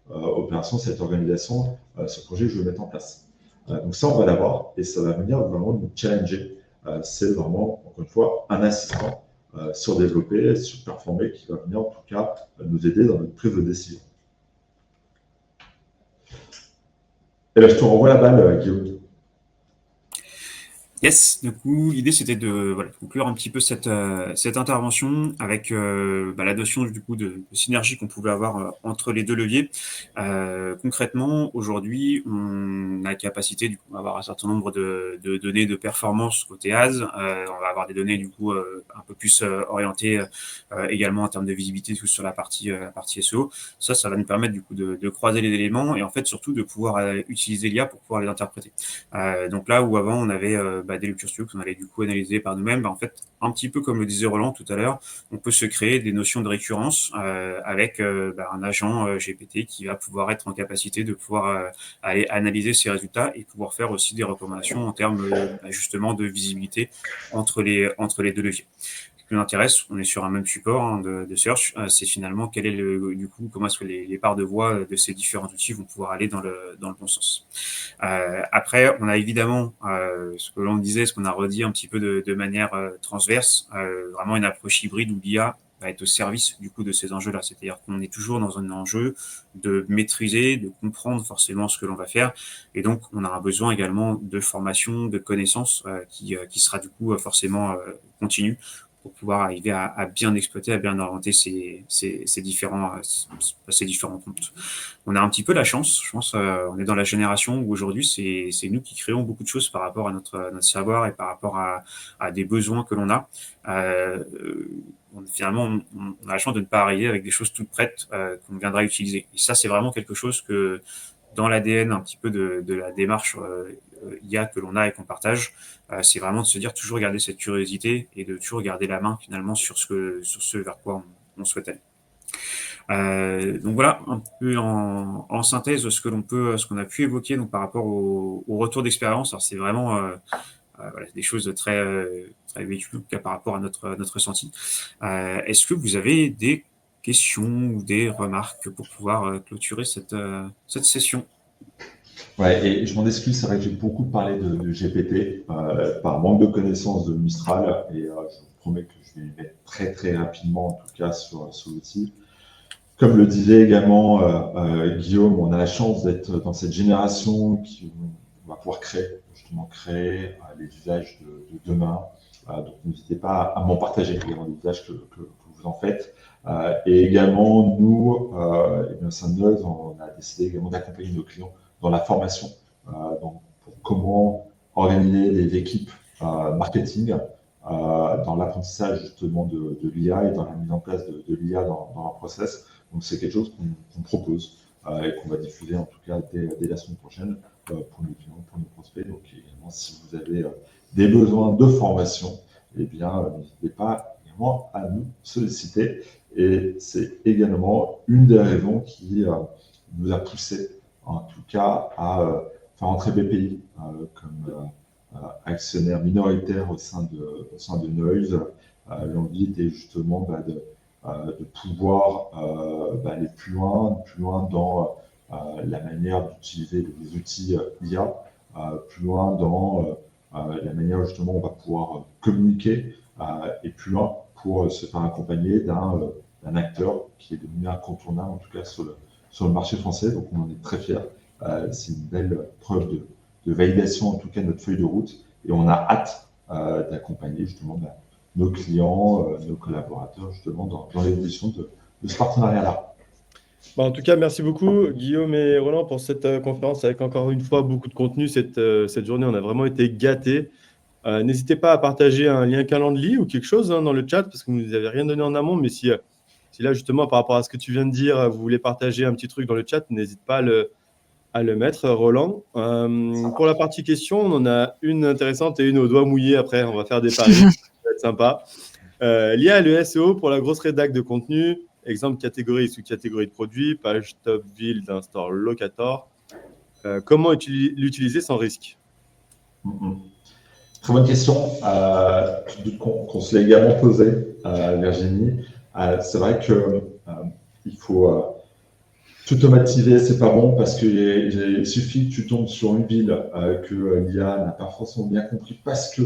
opération, cette organisation, ce projet que je vais mettre en place. Donc ça, on va l'avoir et ça va venir vraiment nous challenger. C'est vraiment, encore une fois, un assistant surdéveloppé, surperformé, qui va venir en tout cas nous aider dans notre prise de décision. Et là, je te renvoie la balle, Guillaume. Yes, du coup, l'idée c'était de conclure un petit peu cette intervention avec la notion du coup de synergie qu'on pouvait avoir entre les deux leviers. Concrètement, aujourd'hui, on a la capacité du coup d'avoir un certain nombre de données de performance côté AS. On va avoir des données du coup un peu plus orientées également en termes de visibilité sur la partie SEO. Ça va nous permettre du coup de croiser les éléments et en fait surtout de pouvoir utiliser l'IA pour pouvoir les interpréter. Donc là où avant on avait des lectures studio qu'on allait du coup analyser par nous-mêmes, en fait, un petit peu comme le disait Roland tout à l'heure, on peut se créer des notions de récurrence avec un agent GPT qui va pouvoir être en capacité de pouvoir aller analyser ces résultats et pouvoir faire aussi des recommandations en termes justement de visibilité entre les deux leviers. Ce qui nous intéresse, on est sur un même support de search, c'est finalement quel est du coup, comment est-ce que les parts de voix de ces différents outils vont pouvoir aller dans le bon sens. Après, on a évidemment ce que l'on disait, ce qu'on a redit un petit peu de manière transverse, vraiment une approche hybride où l'IA va être au service du coup de ces enjeux-là. C'est-à-dire qu'on est toujours dans un enjeu de maîtriser, de comprendre forcément ce que l'on va faire, et donc on a un besoin également de formation, de connaissances qui sera du coup forcément continu pour pouvoir arriver à bien exploiter, à bien orienter ces différents comptes. On a un petit peu la chance, je pense, on est dans la génération où aujourd'hui c'est nous qui créons beaucoup de choses par rapport à notre savoir et par rapport à des besoins que l'on a. Finalement, on a la chance de ne pas arriver avec des choses toutes prêtes qu'on viendra utiliser. Et ça, c'est vraiment quelque chose que dans l'ADN un petit peu de la démarche IA que l'on a et qu'on partage, c'est vraiment de se dire toujours garder cette curiosité et de toujours garder la main finalement sur ce vers quoi on souhaite aller. Donc voilà, un peu en synthèse ce qu'on a pu évoquer donc par rapport au retour d'expérience. Alors c'est vraiment voilà, des choses très véhiculées par rapport à notre ressenti. Est-ce que vous avez des questions ou des remarques pour pouvoir clôturer cette session? Ouais, et je m'en excuse, c'est vrai que j'ai beaucoup parlé de GPT par manque de connaissances de Mistral, et je vous promets que je vais y mettre très très rapidement, en tout cas sur l'outil. Comme le disait également Guillaume, on a la chance d'être dans cette génération qui va pouvoir créer les usages de demain. Donc n'hésitez pas à m'en partager également les usages que vous en faites. Et également, nous, et bien, Sundoes, on a décidé également d'accompagner nos clients dans la formation, donc pour comment organiser des équipes marketing dans l'apprentissage justement de l'IA et dans la mise en place de l'IA dans leur process. Donc c'est quelque chose qu'on propose et qu'on va diffuser en tout cas dès la semaine prochaine pour nos clients, pour nos prospects. Donc également, si vous avez des besoins de formation, eh bien n'hésitez pas également à nous solliciter. Et c'est également une des raisons qui nous a poussé en tout cas à faire entrer BPI comme actionnaire minoritaire au sein de Noise. L'envie était justement de pouvoir aller plus loin dans la manière d'utiliser les outils IA, plus loin dans la manière justement on va pouvoir communiquer et plus loin pour se faire accompagner d'un acteur qui est devenu incontournable en tout cas sur le marché français. Donc on en est très fiers. C'est une belle preuve de validation en tout cas de notre feuille de route, et on a hâte d'accompagner justement nos clients, nos collaborateurs justement dans l'évolution de ce partenariat-là. Bah, en tout cas, merci beaucoup Guillaume et Roland pour cette conférence avec encore une fois beaucoup de contenu. Cette journée, on a vraiment été gâtés. N'hésitez pas à partager un lien Calendly ou quelque chose dans le chat parce que vous ne nous avez rien donné en amont. Mais si là, justement, par rapport à ce que tu viens de dire, vous voulez partager un petit truc dans le chat, n'hésite pas à le mettre, Roland. Pour la partie questions, on en a une intéressante et une au doigt mouillé. Après, on va faire des paris. Ça va être sympa. L'IA et le SEO pour la grosse rédac de contenu. Exemple, catégorie et sous-catégorie de produits, page top ville d'un store locator. Comment l'utiliser sans risque? Très bonne question, qu'on se l'est également posée, Virginie. C'est vrai qu'il faut tout automatiser, c'est pas bon parce qu'il suffit que tu tombes sur une ville que l'IA n'a pas forcément bien compris parce que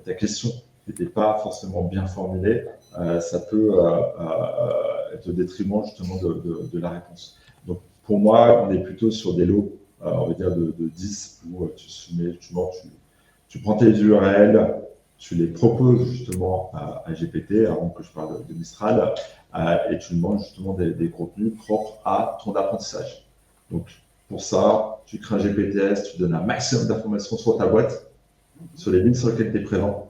ta question n'était pas forcément bien formulée, ça peut être au détriment justement de la réponse. Donc pour moi, on est plutôt sur des lots, on va dire de 10 où tu prends tes URL, tu les proposes justement à GPT, avant que je parle de Mistral, et tu demandes justement des contenus propres à ton apprentissage. Donc pour ça, tu crées un GPTS, tu donnes un maximum d'informations sur ta boîte, sur les lignes sur lesquelles tu es présent,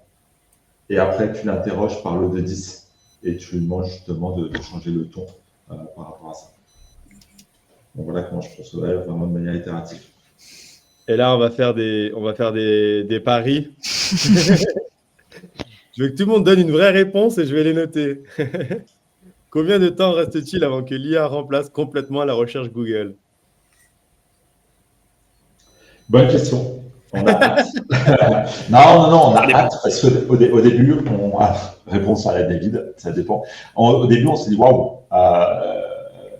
et après tu l'interroges par lot de 10 et tu lui demandes justement de changer le ton par rapport à ça. Donc voilà comment je procéderais vraiment de manière itérative. Et là, on va faire des paris. Je veux que tout le monde donne une vraie réponse et je vais les noter. Combien de temps reste-t-il avant que l'IA remplace complètement la recherche Google? Bonne question. On a hâte. non, on a hâte parce qu'au début, réponse à la David, ça dépend. Au début, on s'est dit waouh,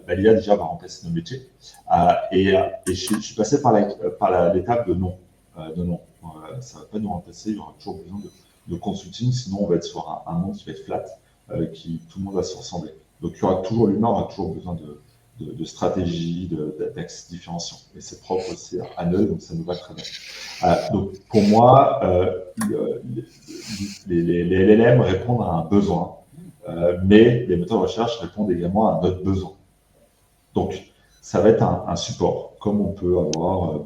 l'IA déjà va remplacer nos métiers. Et je suis passé par l'étape de non. Ça ne va pas nous remplacer, il y aura toujours besoin de consulting, sinon on va être sur un monde qui va être flat, tout le monde va se ressembler. Donc il y aura toujours l'humain, on aura toujours besoin de stratégie, d'axes différenciants. Et c'est propre aussi à nous, donc ça nous va très bien. Donc pour moi, les LLM répondent à un besoin, mais les moteurs de recherche répondent également à un autre besoin. Donc ça va être un support, comme on peut avoir,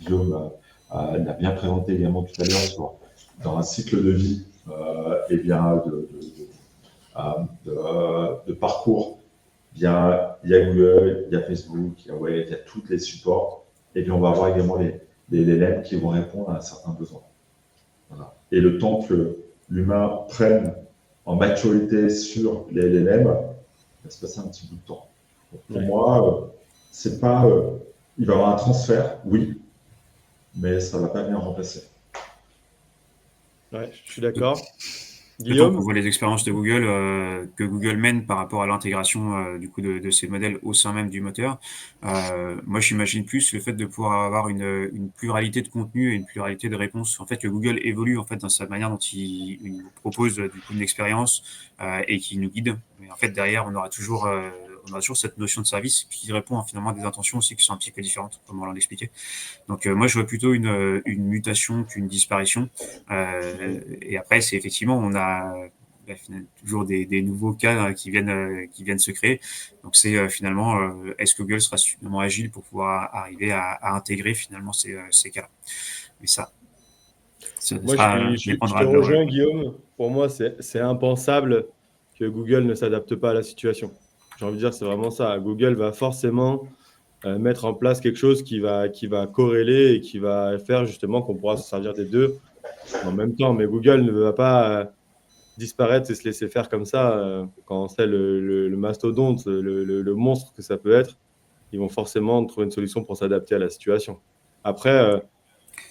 Guillaume l'a bien présenté également tout à l'heure, dans un cycle de vie, et bien de parcours. Il y a Google, il y a Facebook, il y a tous les supports, et puis on va avoir également les LLM qui vont répondre à certains besoins. Voilà. Et le temps que l'humain prenne en maturité sur les LLM, il va se passer un petit bout de temps. Donc, pour Ouais. moi, c'est pas, il va y avoir un transfert, oui, mais ça ne va pas venir remplacer. Ouais, je suis d'accord. D'autant qu'on Guillaume? voit les expériences de Google que Google mène par rapport à l'intégration du coup de ces modèles au sein même du moteur. Moi, j'imagine plus le fait de pouvoir avoir une pluralité de contenu et une pluralité de réponses. En fait, que Google évolue en fait dans sa manière dont il nous propose du coup une expérience et qui nous guide. Mais en fait, derrière, on aura toujours cette notion de service qui répond finalement à des intentions aussi qui sont un petit peu différentes, comme on l'a expliqué. Donc moi, je vois plutôt une mutation qu'une disparition. Et après, c'est effectivement, on a finalement, toujours des nouveaux cas qui viennent se créer. Donc c'est finalement, est-ce que Google sera suffisamment agile pour pouvoir arriver à intégrer finalement ces cas-là. Mais ça Moi, je te dépendra de leur. rejoins, Guillaume. Pour moi, c'est impensable que Google ne s'adapte pas à la situation. J'ai envie de dire, c'est vraiment ça. Google va forcément mettre en place quelque chose qui va corréler et qui va faire justement qu'on pourra se servir des deux en même temps. Mais Google ne va pas disparaître et se laisser faire comme ça quand on sait le mastodonte, le monstre que ça peut être. Ils vont forcément trouver une solution pour s'adapter à la situation. Après,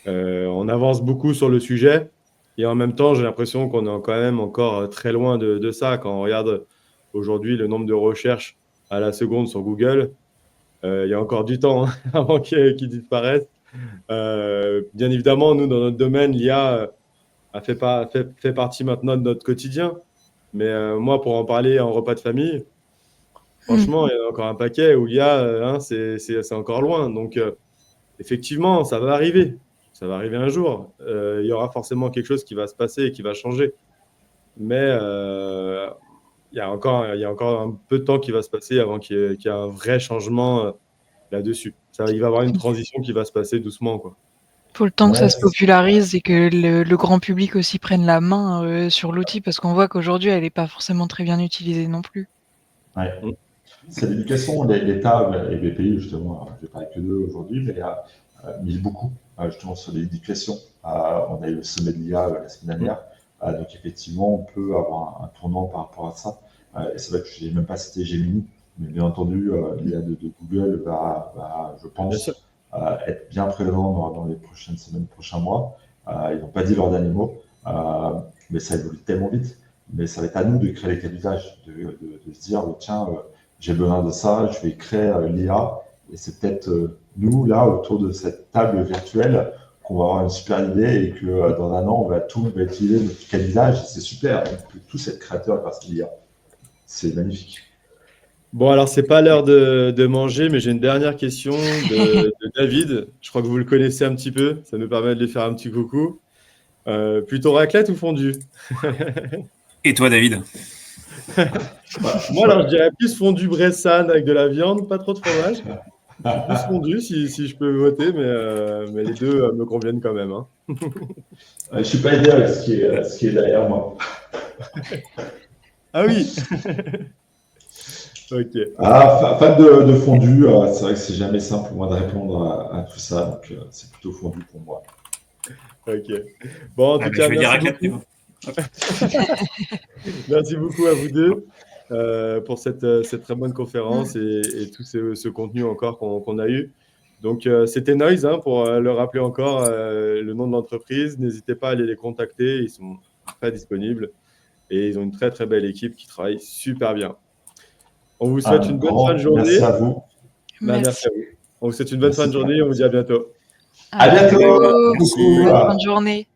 on avance beaucoup sur le sujet et en même temps, j'ai l'impression qu'on est quand même encore très loin de ça. Quand on regarde aujourd'hui le nombre de recherches à la seconde sur Google, il y a encore du temps avant qu'il disparaisse. Bien évidemment, nous, dans notre domaine, l'IA fait partie maintenant de notre quotidien. Mais moi, pour en parler en repas de famille, franchement, il y en a encore un paquet où l'IA, c'est encore loin. Donc, effectivement, ça va arriver. Ça va arriver un jour. Il y aura forcément quelque chose qui va se passer et qui va changer. Mais il y a encore un peu de temps qui va se passer avant qu'il y ait un vrai changement là-dessus. Il va y avoir une transition qui va se passer doucement, quoi. Faut le temps que ça Ouais, se popularise et que le grand public aussi prenne la main sur l'outil, parce qu'on voit qu'aujourd'hui, elle n'est pas forcément très bien utilisée non plus. ouais. Mm. C'est l'éducation. L'État et les pays, justement, alors, je ne vais parler que d'eux aujourd'hui, mais mise beaucoup justement sur l'éducation. On a eu le sommet de l'IA la semaine dernière, donc effectivement, on peut avoir un tournant par rapport à ça. Et c'est vrai que je n'ai même pas cité Gemini, mais bien entendu, l'IA de Google va, je Bien pense, sûr. être bien présent dans les prochaines semaines, prochains mois. Ils n'ont pas dit leurs derniers mots, mais ça évolue tellement vite. Mais ça va être à nous de créer les cas d'usage, de se dire, tiens, j'ai besoin de ça, je vais créer l'IA. Et c'est peut-être nous, là, autour de cette table virtuelle, qu'on va avoir une super idée et que dans un an, on va utiliser notre cas d'usage. C'est super, on peut tous être créateurs grâce à l'IA. C'est magnifique. Bon, alors, c'est pas l'heure de manger, mais j'ai une dernière question de David. Je crois que vous le connaissez un petit peu. Ça nous permet de lui faire un petit coucou. Plutôt raclette ou fondue? Et toi, David? Moi, alors, je dirais plus fondue Bressane avec de la viande, pas trop de fromage. Plus fondue si je peux voter, mais les deux me conviennent quand même, hein. Je ne suis pas aidé avec ce qui est derrière moi. Ah oui. Ok. Fan de fondue, c'est vrai que c'est jamais simple pour moi de répondre à tout ça, donc c'est plutôt fondu pour moi. Ok. Bon, en tout cas, je vais dire merci raclette, beaucoup. Merci beaucoup à vous deux pour cette très bonne conférence et tout ce contenu encore qu'on a eu. Donc, c'était Noise, hein, pour le rappeler encore le nom de l'entreprise. N'hésitez pas à aller les contacter, ils sont très disponibles et ils ont une très très belle équipe qui travaille super bien. On vous souhaite une bonne fin de journée. Merci à vous. Merci à vous. On vous souhaite une bonne fin de journée et on vous dit à bientôt. À bientôt. Bonne fin de journée.